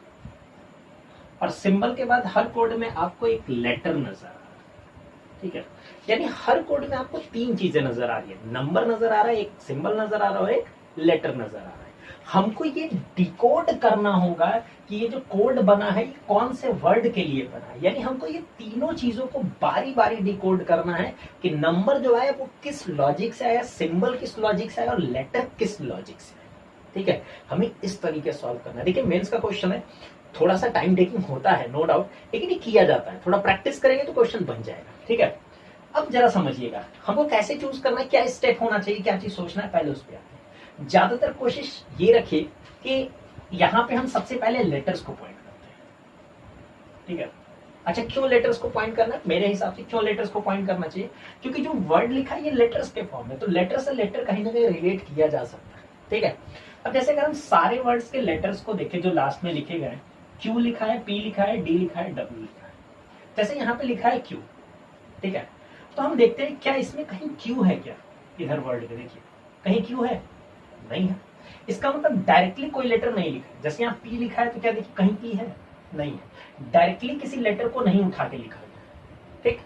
और सिंबल के बाद हर कोड में आपको एक लेटर नजर आ रहा है, ठीक है। यानी हर कोड में आपको 3 चीजें नजर आ रही है, नंबर नजर आ रहा है, एक सिंबल नजर आ रहा है और एक लेटर नजर आ रहा है। हमको ये डिकोड करना होगा कि ये जो कोड बना है ये कौन से वर्ड के लिए बना है। यानी हमको ये तीनों चीजों को बारी बारी डिकोड करना है कि नंबर जो आया वो किस लॉजिक से आया, सिंबल किस लॉजिक से आया और लेटर किस लॉजिक से आया, ठीक है। हमें इस तरीके सॉल्व करना है। देखिए मेंस का क्वेश्चन है, थोड़ा सा टाइम टेकिंग होता है नो डाउट, लेकिन ये किया जाता है। थोड़ा प्रैक्टिस करेंगे तो क्वेश्चन बन जाएगा, ठीक है। अब जरा समझिएगा हमको कैसे चूज करना है, क्या स्टेप होना चाहिए, क्या चीज सोचना है, पहले उस पर आते हैं। ज्यादातर कोशिश ये रखिए कि यहाँ पे हम सबसे पहले लेटर्स को पॉइंट करते हैं, ठीक है। अच्छा, क्यों लेटर्स को पॉइंट करना है? मेरे हिसाब से क्यों लेटर्स को पॉइंट करना चाहिए? क्योंकि जो वर्ड लिखा है ये लेटर्स के फॉर्म में, तो लेटर से लेटर कहीं ना कहीं रिलेट किया जा सकता है, ठीक है। अब जैसे अगर हम सारे वर्ड्स के लेटर्स को देखें जो लास्ट में लिखे गए, क्यू लिखा है, पी लिखा है, डी लिखा है, डब्ल्यू लिखा है। जैसे यहाँ पे लिखा है क्यू, ठीक है, तो हम देखते हैं क्या इसमें कहीं क्यू है क्या? इधर वर्ड पे देखिए, कहीं क्यू है? नहीं है। इसका मतलब डायरेक्टली कोई लेटर नहीं लिखा है। जैसे यहाँ पी लिखा है तो क्या देखिए कहीं पी है? नहीं है। डायरेक्टली किसी लेटर को नहीं उठा के लिखा गया, ठीक।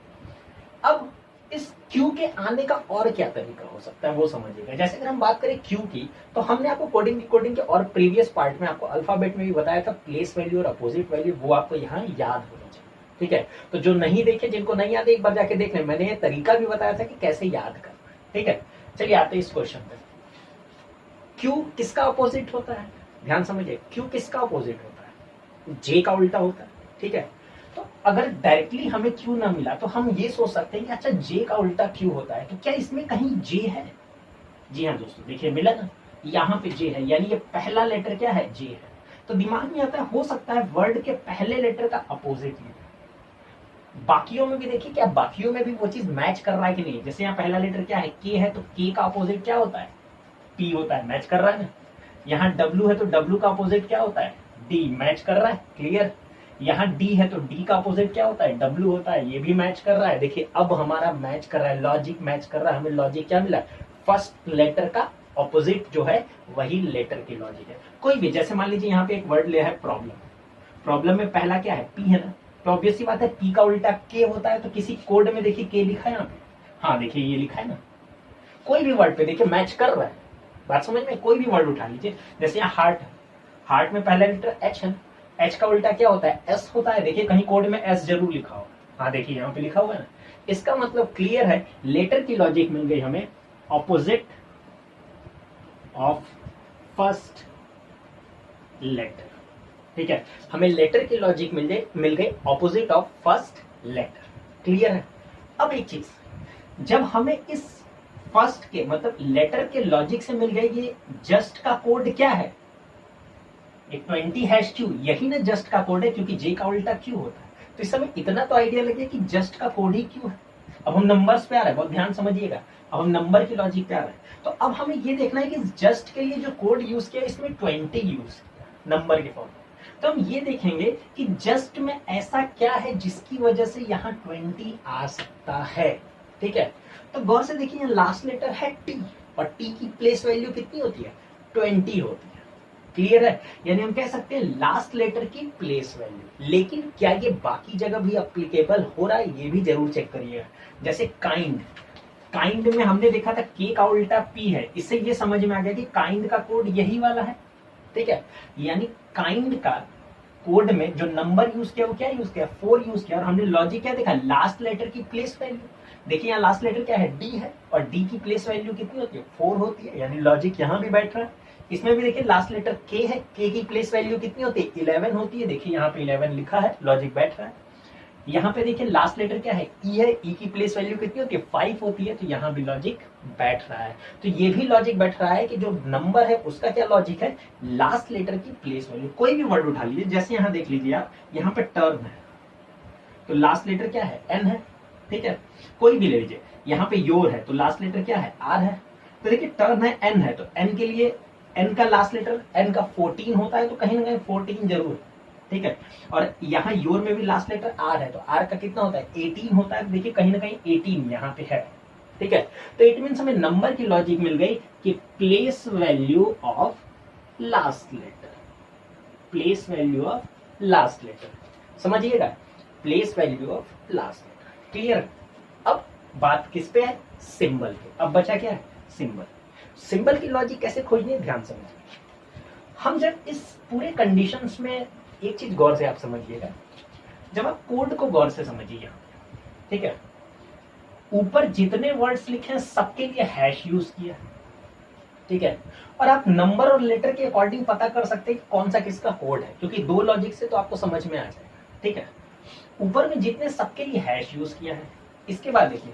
अब इस क्यू के आने का और क्या तरीका हो सकता है वो समझिएगा। जैसे अगर हम बात करें क्यू की, तो हमने आपको कोडिंग डिकोडिंग के और प्रीवियस पार्ट में आपको अल्फाबेट में भी बताया था प्लेस वैल्यू और अपोजिट वैल्यू, वो आपको यहाँ याद होना चाहिए, ठीक है। तो जो नहीं देखे, जिनको नहीं याद है, एक बार जाके देख लें। मैंने ये तरीका भी बताया था कि कैसे याद करना, ठीक है। चलिए आते हैं इस क्वेश्चन पे। क्यू किसका अपोजिट होता है? ध्यान समझिए, क्यू किसका अपोजिट होता है? जे का उल्टा होता है, ठीक है। तो अगर डायरेक्टली हमें क्यू ना मिला तो हम ये सोच सकते हैं कि अच्छा जे का उल्टा क्यू होता है, तो क्या इसमें कहीं जे है? जी हाँ दोस्तों, देखिए मिला ना, यहाँ पे जे है, यानी ये पहला लेटर क्या है? जे है। तो दिमाग में आता है हो सकता है वर्ड के पहले लेटर का अपोजिट लेटर। बाकियों में भी देखिए, क्या बाकियों में भी वो चीज मैच कर रहा है कि नहीं? जैसे यहाँ पहला लेटर क्या है? के है, तो के का अपोजिट क्या होता है? पी होता है, मैच कर रहा है ना। यहाँ डब्ल्यू है तो डब्ल्यू का अपोजिट क्या होता है? डी, मैच कर रहा है, क्लियर। यहाँ डी है तो डी का अपोजिट क्या होता है? डब्ल्यू होता है, ये भी मैच कर रहा है। देखिए अब हमारा मैच कर रहा है, लॉजिक मैच कर रहा है। हमें लॉजिक क्या मिला? फर्स्ट लेटर का ऑपोजिट जो है वही लेटर की लॉजिक है। कोई भी, जैसे मान लीजिए यहाँ पे एक वर्ड लिया है प्रॉब्लम, प्रॉब्लम में पहला क्या है? पी है ना, तो ऑब्वियस सी बात है पी का उल्टा के होता है। तो किसी कोड में देखिए के लिखा है यहाँ पे, हाँ देखिए ये लिखा है ना। कोई भी वर्ड पे देखिए मैच कर रहा है, बात समझ में। कोई भी वर्ड उठा लीजिए, जैसे यहाँ हार्ट, हार्ट में पहला लेटर एच है, एच का उल्टा क्या होता है? एस होता है। देखिए कहीं कोड में एस जरूर लिखा हो, हाँ देखिए यहाँ पे लिखा हुआ है ना। इसका मतलब क्लियर है, लेटर की लॉजिक मिल गई हमें ऑपोजिट ऑफ फर्स्ट लेटर, ठीक है। हमें लेटर की लॉजिक मिल गई opposite of first letter, clear है। अब एक चीज, जब हमें इस फर्स्ट के मतलब लेटर के लॉजिक से मिल गई, ये जस्ट का कोड क्या है? 20#Q, यही ना जस्ट का कोड है, क्योंकि जे का उल्टा क्यू होता है। तो इस समय इतना तो आइडिया लगे कि जस्ट का कोड ही क्यू है। अब हम नंबर्स पे आ रहे हैं, बहुत ध्यान समझिएगा। अब हम नंबर की लॉजिक पे आ रहे हैं, तो अब हमें ये देखना है कि जस्ट के लिए जो कोड यूज किया इसमें 20 यूज किया नंबर के फॉर्म में। तो हम ये देखेंगे कि जस्ट में ऐसा क्या है जिसकी वजह से यहाँ 20 आ सकता है, ठीक है। तो गौर से देखिए, लास्ट लेटर है टी, और टी की प्लेस वैल्यू कितनी होती है? 20 होती है, क्लियर है। यानी हम कह सकते हैं लास्ट लेटर की प्लेस वैल्यू। लेकिन क्या ये बाकी जगह भी अप्लीकेबल हो रहा है? ये भी जरूर चेक करिएगा। जैसे काइंड, काइंड में हमने देखा था के का उल्टा पी है, इससे ये समझ में आ गया कि काइंड का कोड यही वाला है, ठीक है। यानी काइंड का कोड में जो नंबर यूज किया वो क्या यूज किया? 4 यूज किया। और हमने लॉजिक क्या देखा? लास्ट लेटर की प्लेस वैल्यू। देखिए यहाँ लास्ट लेटर क्या है? डी है, और डी की प्लेस वैल्यू कितनी होती है? 4 होती है। यानी लॉजिक यहाँ भी बैठ रहा है। इसमें भी देखिए लास्ट लेटर के है, के की प्लेस वैल्यू कितनी होती है? 11 होती है। देखिए यहाँ पे 11 लिखा है, लॉजिक बैठ रहा है। यहाँ पे देखिए लास्ट लेटर क्या है? ई है, ई की प्लेस वैल्यू कितनी होती है? 5 होती है। तो यहाँ भी लॉजिक बैठ रहा है। तो ये भी लॉजिक बैठ रहा है कि जो नंबर है उसका क्या लॉजिक है? लास्ट लेटर की प्लेस वैल्यू। कोई भी वर्ड उठा लीजिए, जैसे यहाँ देख लीजिए आप, यहाँ पे टर्न है, तो लास्ट लेटर क्या है? एन है, ठीक है। कोई भी ले लीजिए, यहाँ पे योर है, तो लास्ट लेटर क्या है? आर है। तो देखिए टर्न है, एन है, तो एन के लिए एन का लास्ट लेटर एन का 14 होता है, तो कहीं ना कहीं 14 जरूर, ठीक है। और यहाँ योर में भी लास्ट लेटर आर है, तो आर का कितना होता है? 18 होता है। देखिए कहीं ना कहीं 18 यहाँ पे है, ठीक है। तो इट मीन्स हमें नंबर की लॉजिक मिल गई कि place value of last letter, place value of last letter, समझिएगा, place value of last letter, clear. अब बात किस पे है? सिंबल पे। अब बचा क्या है? सिंबल। सिंबल की लॉजिक कैसे खोजनी है, ध्यान समझिए। हम जब इस पूरे कंडीशंस में एक चीज गौर से आप समझिएगा, जब आप कोड को गौर से समझिए यहाँ, ठीक है, ऊपर जितने वर्ड्स लिखे हैं सबके लिए हैश यूज किया, ठीक है। और आप नंबर और लेटर के अकॉर्डिंग पता कर सकते हैं कि कौन सा किसका कोड है, क्योंकि दो लॉजिक से तो आपको समझ में आ जाएगा, ठीक है। ऊपर में जितने सबके लिए हैश यूज किया है। इसके बाद देखिए,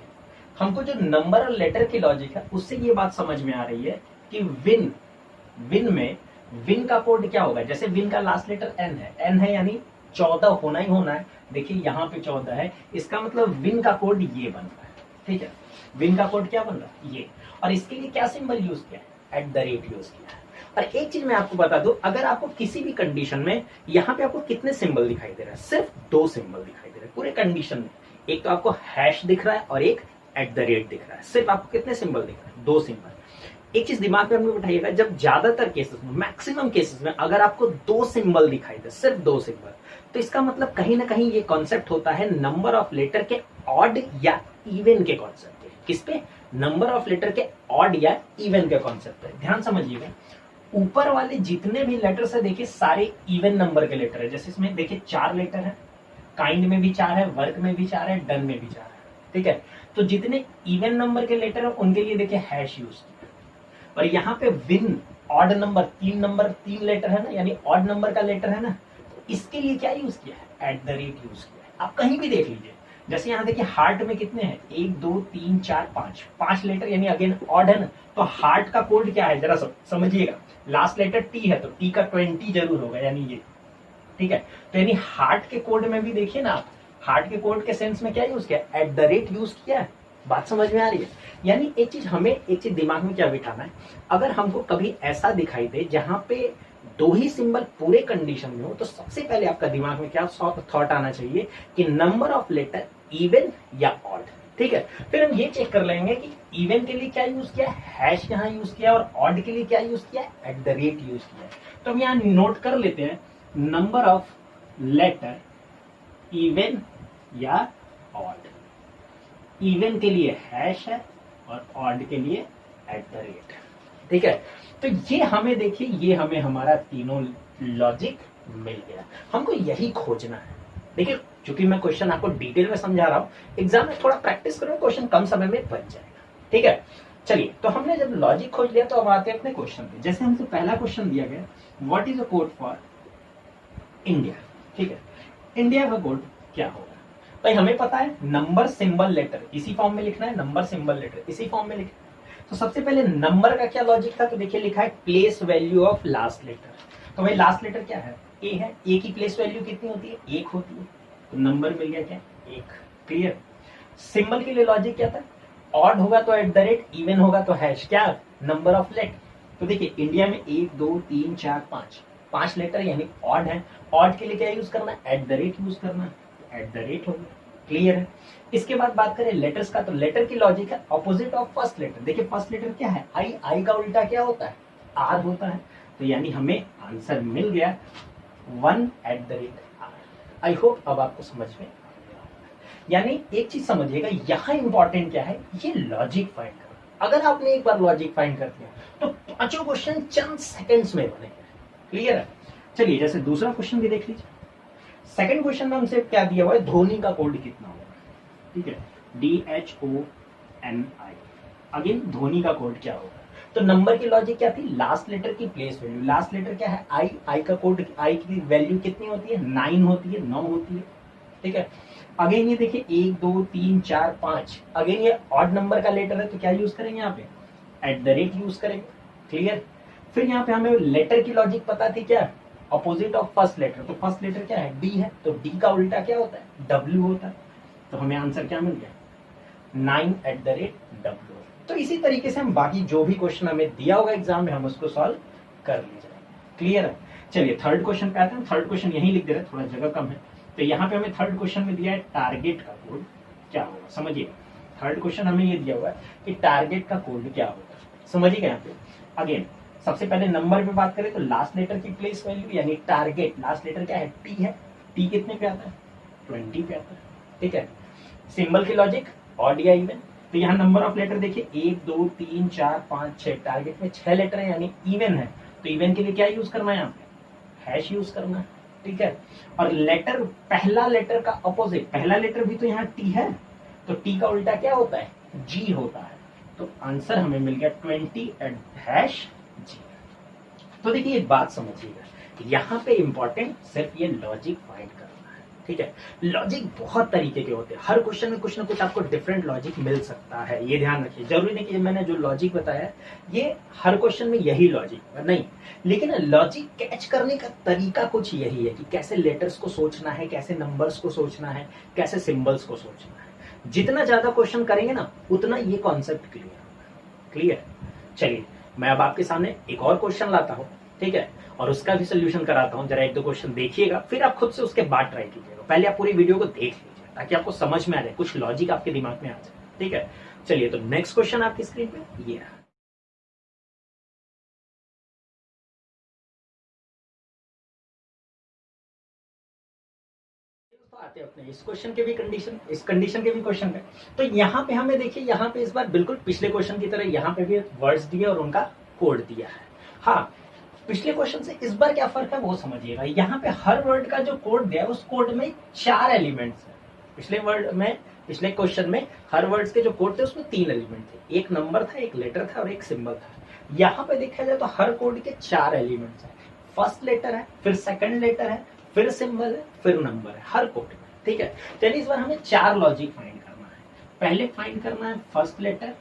हमको जो नंबर और लेटर की लॉजिक है उससे ये बात समझ में आ रही है कि विन में विन का कोड क्या होगा? जैसे विन का लास्ट लेटर एन है, एन है यानी 14 होना ही होना है। देखिए यहाँ पे 14 है, इसका मतलब विन का कोड ये बन रहा है, ठीक है। विन का कोड क्या बन रहा है, ये। और इसके लिए क्या सिंबल यूज किया है, @ यूज किया है। और एक चीज मैं आपको बता दूं, अगर आपको किसी भी कंडीशन में यहाँ पे आपको कितने सिंबल दिखाई दे रहा है, सिर्फ 2 सिंबल दिखाई दे रहे हैं पूरे कंडीशन में। एक तो आपको हैश दिख रहा है और एक @ दिख रहा है। सिर्फ आपको कितने सिंबल दिख रहे हैं, 2 सिंबल। एक चीज दिमाग में हमको बिठाइएगा, जब ज्यादातर केसेस में, मैक्सिमम केसेस में अगर आपको 2 सिंबल दिखाई दे, सिर्फ 2 सिंबल, तो इसका मतलब कहीं ना कहीं ये कॉन्सेप्ट होता है नंबर ऑफ लेटर के ऑड या इवन के कॉन्सेप्ट पे। किस पे, नंबर ऑफ लेटर के ऑड या इवन के कॉन्सेप्ट पे। ध्यान समझिएगा, ऊपर वाले जितने भी लेटर्स है देखिए सारे इवन नंबर के लेटर है। जैसे इसमें देखिए 4 लेटर है, काइंड में भी 4 है, वर्क में भी 4 है, डन में भी 4 है, ठीक है। तो जितने इवन नंबर के लेटर है उनके लिए देखिए हैश यूज किया। और यहाँ पे विन ऑड नंबर, 3 लेटर है ना, यानी ऑड नंबर का लेटर है ना, तो इसके लिए क्या यूज किया है, @ यूज किया है। आप कहीं भी देख लीजिए, जैसे यहाँ देखिए हार्ट में कितने हैं, 1 2 3 4 5 लेटर, यानी अगेन ऑड है ना, तो हार्ट का कोड क्या है जरा समझिएगा। लास्ट लेटर टी है तो टी का 20 जरूर होगा, यानी ये, ठीक है। तो यानी हार्ट के कोड में भी देखिए ना, हार्ट के कोड के सेंस में क्या यूज किया, @ यूज किया है। बात समझ में आ रही है। यानी एक चीज दिमाग में क्या बिठाना है, अगर हमको कभी ऐसा दिखाई दे जहां पे 2 ही सिंबल पूरे कंडीशन में हो, तो सबसे पहले आपका दिमाग में क्या थॉट आना चाहिए कि नंबर ऑफ लेटर इवन या ऑड, ठीक है। फिर हम ये चेक कर लेंगे कि इवन के लिए क्या यूज किया, हैश यहाँ यूज किया, और ऑड के लिए क्या यूज किया, @ यूज किया। तो हम यहाँ नोट कर लेते हैं, नंबर ऑफ लेटर इवन या ऑड। इवन के लिए हैश है और ऑड के लिए @, ठीक है। तो ये हमें देखिए, ये हमें हमारा तीनों लॉजिक मिल गया। हमको यही खोजना है। देखिए चूंकि मैं क्वेश्चन आपको डिटेल में समझा रहा हूं, एग्जाम में थोड़ा प्रैक्टिस करो, क्वेश्चन कम समय में बन जाएगा, ठीक है। चलिए, तो हमने जब लॉजिक खोज लिया तो अब आते हैं अपने क्वेश्चन पे। जैसे हमसे पहला क्वेश्चन दिया गया, what is a code for India, ठीक है। इंडिया का कोड क्या होगा भाई, हमें पता है नंबर सिंबल लेटर इसी फॉर्म में लिखना है, नंबर सिंबल लेटर इसी फॉर्म में लिखना है। तो सबसे पहले नंबर का क्या लॉजिक था, तो देखिए लिखा है place value of last letter. तो भाई लास्ट लेटर क्या है, ए है, ए की प्लेस वैल्यू कितनी होती है, 1 होती है, तो नंबर मिल गया क्या, 1, क्लियर। सिंबल के लिए लॉजिक क्या था, ऑड होगा तो @, इवन होगा तो हैश, क्या, नंबर ऑफ लेटर। तो देखिए इंडिया में 1 2 3 4 5 लेटर यानी ऑड है, ऑड के लिए क्या यूज करना है, @ यूज करना है, @ हो गया, क्लियर है। इसके बाद बात करें लेटर्स का, तो लेटर की लॉजिक है ऑपोजिट ऑफ फर्स्ट लेटर। देखिए फर्स्ट लेटर क्या है, आई, आई का उल्टा क्या होता है, आर होता है। तो यानी हमें आंसर मिल गया 1 @ आर। आई होप अब आपको समझ में आ गया। यानी एक चीज समझिएगा, यहाँ इंपॉर्टेंट क्या है, ये लॉजिक फाइंड करना। अगर आपने एक बार लॉजिक फाइंड कर दिया तो पांचों क्वेश्चन चंद सेकंड्स में बनेंगे, क्लियर है। चलिए जैसे दूसरा क्वेश्चन भी देख लीजिए। सेकंड क्वेश्चन में हमसे क्या दिया हुआ है, धोनी का कोड कितना होगा, ठीक है, DHONI। अगेन धोनी का कोड क्या होगा, तो नंबर की लॉजिक क्या थी, लास्ट लेटर की प्लेस वैल्यू। लास्ट लेटर क्या है, आई, आई का कोड, आई की वैल्यू कितनी होती है, 9 होती है, 9 होती है, ठीक है। अगेन ये देखिए 1 2 3 4 5, अगेन ये ऑड नंबर का लेटर है, तो क्या यूज करेंगे यहाँ पे, @ यूज करेंगे, क्लियर। फिर यहाँ पे हमें लेटर की लॉजिक पता थी, क्या, ऑपोजिट ऑफ फर्स्ट लेटर। तो फर्स्ट लेटर क्या है, डी है, तो डी का उल्टा क्या होता है, W होता है। तो हमें आंसर क्या मिल गया, 9 @ W। तो इसी तरीके से हम बाकी जो भी क्वेश्चन हमें दिया होगा एग्जाम में, हम उसको सॉल्व कर ले जाएंगे, क्लियर है। चलिए थर्ड क्वेश्चन पे आते हैं। थर्ड क्वेश्चन यही लिख दे रहे, थोड़ा जगह कम है, तो यहाँ पे हमें थर्ड क्वेश्चन में दिया है टारगेट का कोड क्या होगा। समझिए थर्ड क्वेश्चन हमें ये दिया हुआ है कि टारगेट का कोड क्या होगा, समझिए यहाँ पे। अगेन सबसे पहले नंबर पे बात करें तो लास्ट लेटर की प्लेस वैल्यू यानी टारगेट, लास्ट लेटर क्या है, टी है, टी कितने पे आता है, 20 पे आता है, ठीक है। सिंबल की लॉजिक ऑड या इवन, तो यहाँ नंबर ऑफ लेटर देखिए 1 2 3 4 5 6, टारगेट में 6 लेटर है यानी इवन है, तो इवन के लिए क्या यूज करना है, यहाँ पे हैश यूज करना है, ठीक है। और लेटर, पहला लेटर का अपोजिट, पहला लेटर भी तो यहाँ टी है, तो टी का उल्टा क्या होता है, जी होता है। तो आंसर हमें मिल गया 20 हैश जी। तो देखिए एक बात समझिएगा, यहाँ पे इंपॉर्टेंट सिर्फ ये लॉजिक फाइंड करना है, ठीक है। लॉजिक बहुत तरीके के होते हैं, हर क्वेश्चन में कुछ ना कुछ आपको डिफरेंट लॉजिक मिल सकता है, ये ध्यान रखिए। जरूरी नहीं कि मैंने जो लॉजिक बताया ये हर क्वेश्चन में यही लॉजिक नहीं, लेकिन लॉजिक कैच करने का तरीका कुछ यही है कि कैसे लेटर्स को सोचना है, कैसे नंबर्स को सोचना है, कैसे सिंबल्स को सोचना है। जितना ज्यादा क्वेश्चन करेंगे ना उतना ये कॉन्सेप्ट क्लियर। चलिए मैं अब आपके सामने एक और क्वेश्चन लाता हूं, ठीक है, और उसका भी सोल्यूशन कराता हूं। जरा एक दो क्वेश्चन देखिएगा, फिर आप खुद से उसके बाद ट्राई कीजिएगा। पहले आप पूरी वीडियो को देख लीजिए ताकि आपको समझ में आ जाए, कुछ लॉजिक आपके दिमाग में आ जाए, ठीक है। चलिए तो नेक्स्ट क्वेश्चन आपकी स्क्रीन पे ये रहा। तो आते हैं अपने इस क्वेश्चन के भी कंडीशन के भी क्वेश्चन पे। तो यहाँ पे हमें देखिए, यहाँ पे इस बार बिल्कुल पिछले क्वेश्चन की तरह यहाँ पे भी वर्ड्स दिए और उनका कोड दिया है। हाँ, पिछले क्वेश्चन से इस बार क्या फर्क है वो समझिएगा। यहाँ पे हर वर्ड का जो कोड दिया है उस कोड में 4 एलिमेंट्स है। पिछले क्वेश्चन में हर वर्ड्स के जो कोड थे उसमें 3 एलिमेंट थे, एक नंबर था, एक लेटर था और एक सिंबल था। यहाँ पे देखा जाए तो हर कोड के 4 एलिमेंट्स है। फर्स्ट लेटर है, फिर सेकंड लेटर है, फिर सिंबल है, फिर नंबर है हर कोड में, ठीक है। तो इस बार हमें 4 लॉजिक फाइंड करना है। पहले फाइंड करना है फर्स्ट लेटर,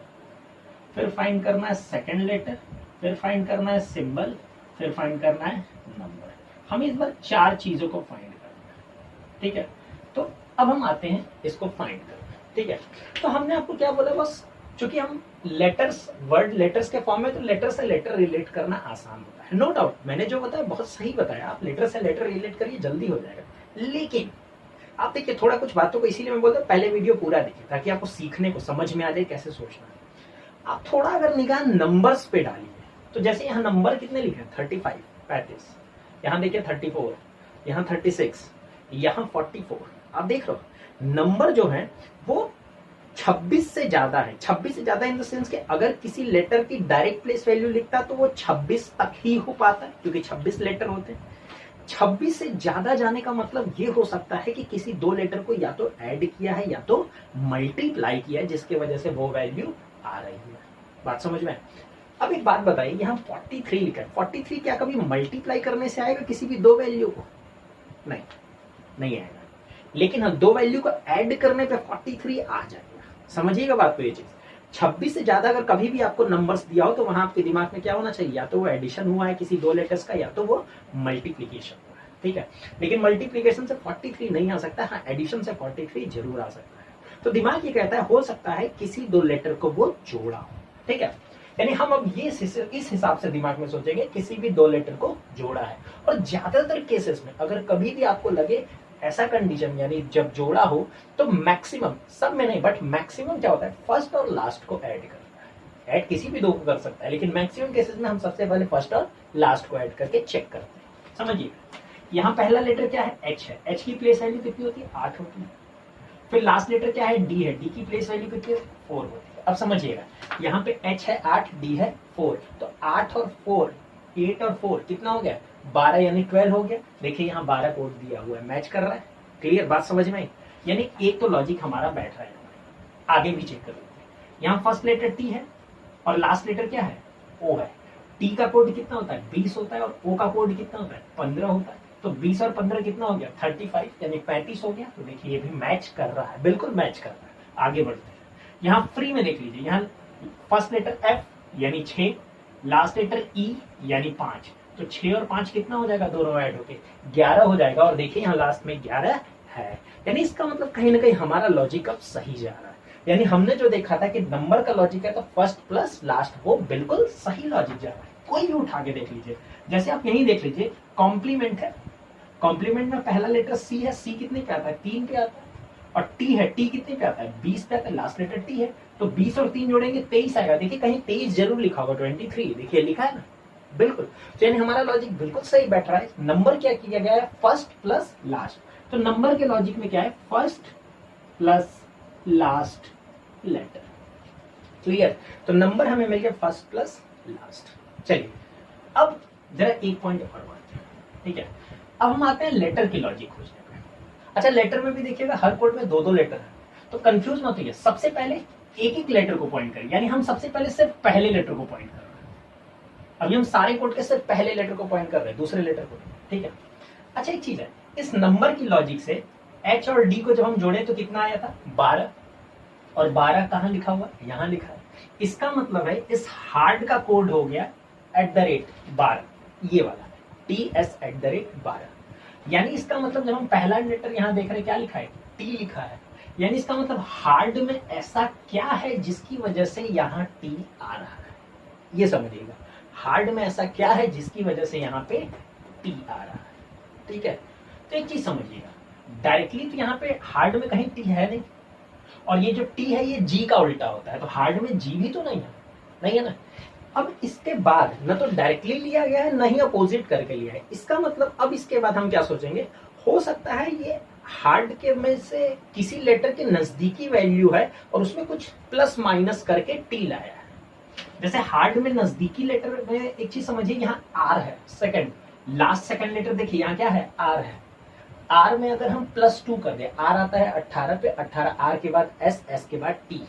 फिर फाइंड करना है सेकंड लेटर, फिर फाइंड करना है सिंबल, फिर फाइंड करना है नंबर। हमें इस बार 4 चीजों को फाइंड करना है, ठीक है। तो अब हम आते हैं इसको फाइंड करना, ठीक है। तो हमने आपको क्या बोला, बस चूंकि हम लेटर्स वर्ड लेटर्स के फॉर्म में, तो लेटर से लेटर रिलेट करना आसान होता है, नो डाउट। मैंने जो बताया बहुत सही बताया, आप लेटर से लेटर रिलेट करिए, जल्दी हो जाएगा। लेकिन आप देखिए थोड़ा कुछ बातों को, इसीलिए मैं बोलता हूँ पहले वीडियो पूरा देखिए ताकि आपको सीखने को समझ में आ जाए कैसे सोचना है। आप थोड़ा अगर निगाह नंबर्स पे डालिए, तो जैसे यहाँ नंबर कितने लिखे हैं, 35 35, यहाँ देखिए 34, यहाँ 36, यहाँ 44। आप देख रहे हो नंबर जो है वो 26 से ज्यादा है। 26 से ज्यादा इन द सेंस कि अगर किसी लेटर की डायरेक्ट प्लेस वैल्यू लिखता तो वो 26 तक ही हो पाता है, क्योंकि 26 लेटर होते हैं। 26 से ज्यादा जाने का मतलब ये हो सकता है कि किसी 2 लेटर को या तो ऐड किया है या तो मल्टीप्लाई किया है, जिसकी वजह से वो वैल्यू आ रही है। बात समझ में? अब एक बात बताइए, यहाँ 43 लिखा है, 43 क्या कभी मल्टीप्लाई करने से आएगा किसी भी 2 वैल्यू को? नहीं आएगा। लेकिन हम 2 वैल्यू को ऐड करने पे 43 आ जाएगा। समझिएगा बात को, ये चीज 26 से ज्यादा अगर कभी भी आपको नंबर्स दिया हो तो वहां आपके दिमाग में क्या होना चाहिए, या तो वो एडिशन हुआ है किसी 2 लेटर्स का, या तो वो मल्टीप्लीकेशन हुआ है, ठीक है। लेकिन मल्टीप्लीकेशन से 43 नहीं आ सकता, हाँ एडिशन से 43 जरूर आ सकता है। तो दिमाग ये कहता है हो सकता है किसी 2 लेटर को वो जोड़ा हो, ठीक है। यानी हम अब ये इस हिसाब से दिमाग में सोचेंगे किसी भी 2 लेटर को जोड़ा है। और ज्यादातर केसेस में अगर कभी भी आपको लगे ऐसा कंडीशन, यानी जब जोड़ा हो, तो मैक्सिमम, सब में नहीं बट मैक्सिमम क्या होता है, फर्स्ट और लास्ट को ऐड करता है। ऐड किसी भी 2 को कर सकता है, लेकिन मैक्सिमम केसेस में हम सबसे पहले फर्स्ट और लास्ट को ऐड करके चेक करते हैं। समझिए, यहाँ पहला लेटर क्या है, एच है, एच की प्लेस वैल्यू कितनी होती है, 8 होती है। फिर लास्ट लेटर क्या है, डी है, डी की प्लेस वैल्यू कितनी है, 4 होती है। अब समझिएगा, यहाँ पे एच है 8, डी है 4, तो 8 और 4, 8 और 4 कितना हो गया, 12 यानी 12 हो गया। देखिए यहाँ 12 कोड दिया हुआ है, मैच कर रहा है। क्लियर बात समझ में आई? यानी एक तो लॉजिक हमारा बैठ रहा है। आगे भी चेक कर लेते हैं। यहाँ फर्स्ट लेटर टी है और लास्ट लेटर क्या है, ओ है। टी का कोड कितना होता है, 20 होता है, और ओ का कोड कितना होता है, 15 होता है। तो 20 और 15 कितना हो गया, 35 यानी 35 हो गया। तो देखिए ये भी मैच कर रहा है, बिल्कुल मैच कर रहा है। आगे बढ़ते हैं, यहाँ फ्री में देख लीजिए, यहाँ फर्स्ट लेटर एफ यानी 6, लास्ट लेटर ई यानी 5, तो 6 और 5 कितना हो जाएगा, दोनों ऐड होके 11 हो जाएगा। और देखिए यहाँ लास्ट में 11 है, यानी इसका मतलब कहीं ना कहीं हमारा लॉजिक अब सही जा रहा है। यानी हमने जो देखा था कि नंबर का लॉजिक है तो फर्स्ट प्लस लास्ट, वो बिल्कुल सही लॉजिक जा रहा है। कोई भी उठा के देख लीजिए, जैसे आप यही देख लीजिए, कॉम्प्लीमेंट है, कॉम्प्लीमेंट में पहला लेटर सी है, सी कितने पे आता है, 3 पे आता है। और टी है, टी कितने पे आता है, 20 पे आता है, लास्ट लेटर टी है, तो 20 और 3 जोड़ेंगे 23 आएगा। देखिए कहीं 23 जरूर लिखा होगा, 23 देखिए लिखा है ना, बिल्कुल। तो यानी हमारा लॉजिक बिल्कुल सही बैठ रहा है। नंबर क्या किया गया है, फर्स्ट प्लस लास्ट। तो नंबर के लॉजिक में क्या है, first plus last letter. Clear? तो नंबर हमें मिल गया फर्स्ट प्लस लास्ट। चलिए अब जरा एक पॉइंट और बात है, ठीक है। अब हम आते हैं लेटर की लॉजिक खोजने पे। अच्छा, लेटर में भी देखिएगा हर कोड में 2-2 लेटर है, तो कंफ्यूज मत होइए। सबसे पहले एक लेटर को पॉइंट करें, यानी हम सबसे पहले सिर्फ पहले लेटर को पॉइंट कर रहे हैं। अभी हम सारे कोड के सिर्फ पहले लेटर को पॉइंट कर रहे हैं, दूसरे लेटर को, ठीक है। अच्छा एक चीज है, इस नंबर की लॉजिक से एच और डी को जब हम जोड़े तो कितना आया था 12, और 12 कहाँ लिखा हुआ, यहाँ लिखा है। इसका मतलब है इस हार्ड का कोड हो गया @12, ये वाला TS@12। यानी इसका मतलब जब हम पहला लेटर यहाँ देख रहे हैं क्या लिखा है, टी लिखा है, यानी इसका मतलब हार्ड में ऐसा क्या है जिसकी वजह से यहाँ टी आ रहा है, ये समझिएगा। हार्ड में ऐसा क्या है जिसकी वजह से यहाँ पे टी आ रहा है, ठीक है। तो एक चीज समझिएगा, डायरेक्टली तो यहाँ पे हार्ड में कहीं टी है नहीं, और ये जो टी है ये जी का उल्टा होता है, तो हार्ड में जी भी तो नहीं है, नहीं है ना। अब इसके बाद न तो डायरेक्टली लिया गया है, न ही अपोजिट करके लिया है। इसका मतलब अब इसके बाद हम क्या सोचेंगे, हो सकता है ये हार्ड के में से किसी लेटर के नजदीकी वैल्यू है और उसमें कुछ प्लस माइनस करके टी लाया है। जैसे हार्ड में नजदीकी लेटर में एक चीज समझिए, यहाँ आर है, सेकंड लास्ट सेकंड लेटर देखिए यहाँ क्या है, आर है। आर में अगर हम +2 कर दे, आर आता है 18 पे, 18 आर के बाद एस, एस के बाद टी।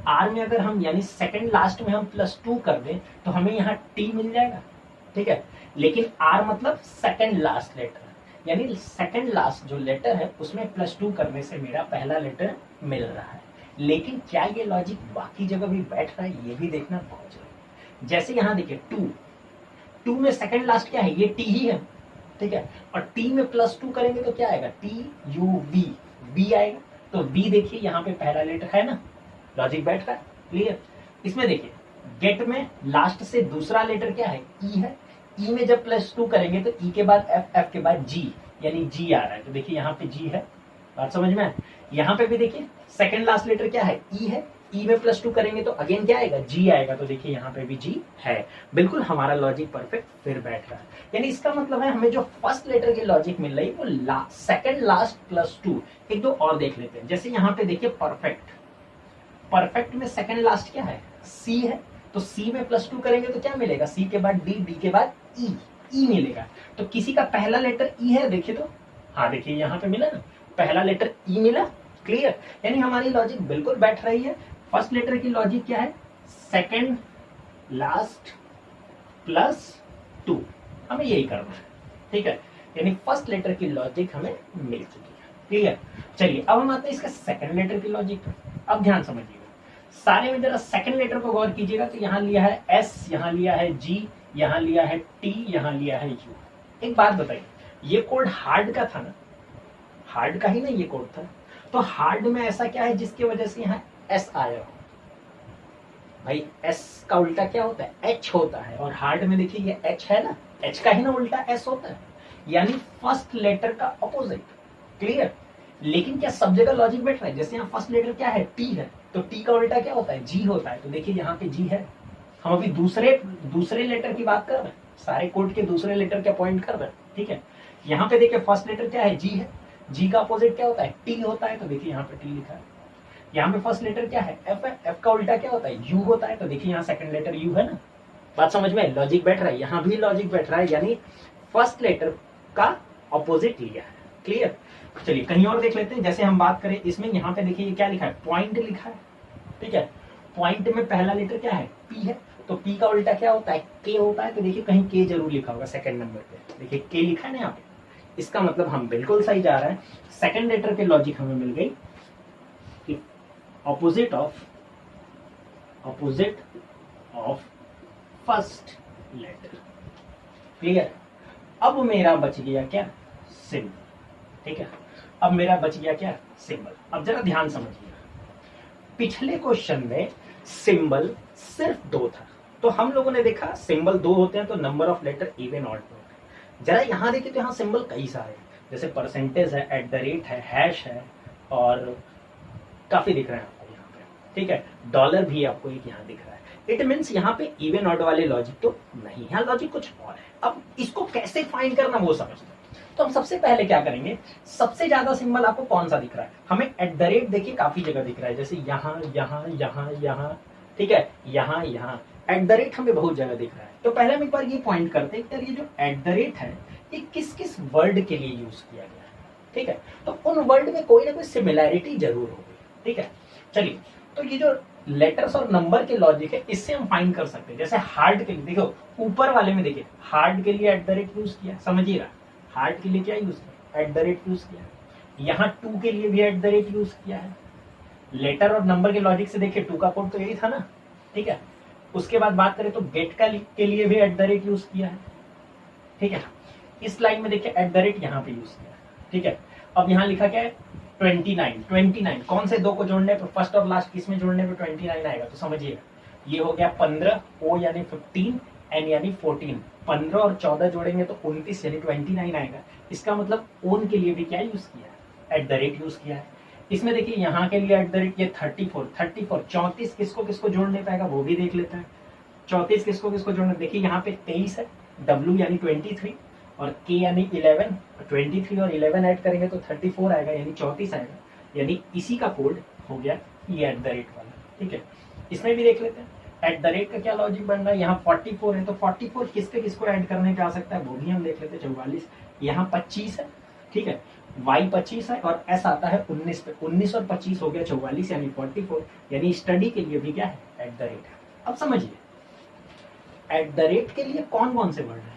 आर में अगर हम यानी सेकंड लास्ट में हम +2 कर दें तो हमें यहाँ टी मिल जाएगा, ठीक है। लेकिन आर मतलब सेकंड लास्ट लेटर, यानी सेकंड लास्ट जो लेटर है उसमें +2 करने से मेरा पहला लेटर मिल रहा है। लेकिन क्या ये लॉजिक बाकी जगह भी बैठ रहा है, ये भी देखना बहुत जरूरी है। जैसे यहाँ देखिए 2 में सेकंड लास्ट क्या है, ये टी ही है, ठीक है। और टी में +2 करेंगे तो क्या आएगा, TUV, बी आएगा। तो बी देखिए यहाँ पे पहला लेटर है ना, लॉजिक बैठ रहा है, क्लियर। इसमें देखिए गेट में लास्ट से दूसरा लेटर क्या है, ई है। ई में जब +2 करेंगे तो ई के बाद एफ, एफ के बाद जी, यानी जी आ रहा है। तो देखिए यहाँ पे जी है, बात समझ में आए। यहाँ पे भी देखिए सेकंड लास्ट लेटर क्या है, ई है। ई में +2 करेंगे तो अगेन क्या आएगा, जी आएगा। तो देखिए यहाँ पे भी जी है, बिल्कुल हमारा लॉजिक परफेक्ट फिर बैठ रहा है। यानी इसका मतलब है हमें जो फर्स्ट लेटर की लॉजिक मिल रही है वो सेकंड लास्ट +2। एक दो और देख लेते हैं, जैसे यहाँ पे देखिए परफेक्ट, परफेक्ट में सेकंड लास्ट क्या है, सी है। तो सी में +2 करेंगे तो क्या मिलेगा, सी के बाद डी, डी के बाद ई, ई मिलेगा। तो किसी का पहला लेटर ई है, देखिए तो हाँ देखिए यहाँ पे मिला ना, पहला लेटर ई मिला, क्लियर। यानी हमारी लॉजिक बिल्कुल बैठ रही है। फर्स्ट लेटर की लॉजिक क्या है, सेकंड लास्ट +2, हमें यही करना है, ठीक है। यानी फर्स्ट लेटर की लॉजिक हमें मिल चुकी है, क्लियर। चलिए अब हम आते हैं इसका सेकंड लेटर की लॉजिक पर। अब ध्यान समझिएगा, सारे में जरा सेकंड लेटर पर गौर कीजिएगा। तो यहाँ लिया है एस, यहाँ लिया है जी, यहाँ लिया है टी, यहाँ लिया है यू। एक बात बताइए, ये कोड हार्ड का था ना, हार्ड का ही ना ये कोड था। तो हार्ड में ऐसा क्या है जिसकी वजह से यहाँ एस आया हो, भाई एस का उल्टा क्या होता है, एच होता है। और हार्ड में देखिए ये एच है ना, एच का ही ना उल्टा एस होता है, यानी फर्स्ट लेटर का अपोजिट, क्लियर। लेकिन क्या सब जगह लॉजिक बैठ रहा है, जैसे यहाँ फर्स्ट लेटर क्या है, टी है, तो टी का उल्टा क्या होता है, जी होता है। तो देखिए यहाँ पे जी है। हम अभी दूसरे लेटर की बात कर रहे हैं, सारे कोड के दूसरे लेटर के पॉइंट कर रहे हैं, ठीक है। यहाँ पे देखिए फर्स्ट लेटर क्या है, जी है, जी का अपोजिट क्या होता है, टी होता है। तो देखिए यहाँ पे टी लिखा है। यहाँ पे फर्स्ट लेटर क्या है, एफ है, एफ का उल्टा क्या होता है, यू होता है। तो देखिए यहाँ सेकंड लेटर यू है ना, बात समझ में, लॉजिक बैठ रहा है, यहाँ भी लॉजिक बैठ रहा है, यानी फर्स्ट लेटर का अपोजिट लिया है, क्लियर। चलिए कहीं और देख लेते हैं, जैसे हम बात करें इसमें, यहाँ पे देखिए ये क्या लिखा है, पॉइंट लिखा है, ठीक है। पॉइंट में पहला लेटर क्या है, पी है। तो पी का उल्टा क्या होता है, के होता है। तो देखिए कहीं के जरूर लिखा होगा सेकंड नंबर पे, देखिए के लिखा है ना यहाँ पे। इसका मतलब हम बिल्कुल सही जा रहे हैं। सेकंड लेटर के लॉजिक हमें मिल गई कि opposite of first letter, clear. अब मेरा बच गया क्या, सिंबल, ठीक है। अब मेरा बच गया क्या, सिंबल। अब जरा ध्यान समझिए, पिछले क्वेश्चन में सिंबल सिर्फ 2 था, तो हम लोगों ने देखा सिंबल 2 होते हैं तो number of letter even odd में होता है। जरा यहाँ देखिए तो यहाँ सिंबल कई सारे हैं, जैसे परसेंटेज है, @ है, हैश है, और काफी दिख रहे हैं आपको यहाँ पे, ठीक है। डॉलर भी आपको एक यहाँ दिख रहा है। इट मीन्स यहाँ पे इवन ऑड वाले लॉजिक तो नहीं, यहाँ लॉजिक कुछ और है। अब इसको कैसे फाइंड करना वो समझते हैं। तो हम सबसे पहले क्या करेंगे, सबसे ज्यादा सिंबल आपको कौन सा दिख रहा है, हमें @ देखिए काफी जगह दिख रहा है, जैसे यहाँ यहाँ यहाँ यहाँ, ठीक है, यहाँ यहाँ @ हमें बहुत जगह दिख रहा है। तो पहले हम एक बार ये पॉइंट करते हैं कि ये जो @ है ये किस किस वर्ड के लिए यूज किया गया है, ठीक है। तो उन वर्ड में कोई ना कोई सिमिलैरिटी जरूर होगी, ठीक है। चलिए तो ये जो लेटर्स और नंबर के लॉजिक है इससे हम फाइंड कर सकते हैं। जैसे हार्ड के लिए देखो, ऊपर वाले में देखिए हार्ड के लिए @ यूज किया, समझिएगा, हार्ड के लिए क्या यूज किया, @ यूज किया। यहाँ 2 के लिए भी @ यूज किया है। लेटर और नंबर के लॉजिक से देखिए 2 का कोड तो यही था ना, ठीक है। उसके बाद बात करें तो गेट के लिए भी @ यूज किया है, ठीक है। इस लाइन में देखिए @ यहाँ पे यूज किया है, ठीक है। अब यहाँ लिखा क्या है 29 कौन से दो को जोड़ने पे, फर्स्ट और लास्ट किस में जोड़ने पे 29 आएगा, तो समझिएगा ये हो गया 15, ओ यानी 15, एन यानी 14, 15 और 14 जोड़ेंगे तो 29 यानी 29 आएगा। इसका मतलब ओन के लिए भी क्या यूज किया है, @ यूज किया है। इसमें देखिए यहाँ के लिए @ ये 34, 34 किसको किसको जोड़ने पाएगा वो भी देख लेते हैं। 34 किसको किसको जोड़ने, देखिए यहाँ पे 23 है, W यानी 23 और K यानी 11, 23 और 11 ऐड करेंगे तो 34 आएगा यानी 34 आएगा, यानी इसी का कोड हो गया ये @ वाला, ठीक है। इसमें भी देख लेते हैं @ का क्या लॉजिक बन रहा है। यहाँ 44 है तो 44 किसके किसको ऐड करने पे आ सकता है वो भी हम देख लेते हैं। 44, यहाँ 25 है, ठीक है, Y 25 है और S आता है 19 पे, 19 और 25 हो गया 44 यानी 44, यानी स्टडी के लिए भी क्या है @ है। अब समझिए @ के लिए कौन कौन से वर्ड है,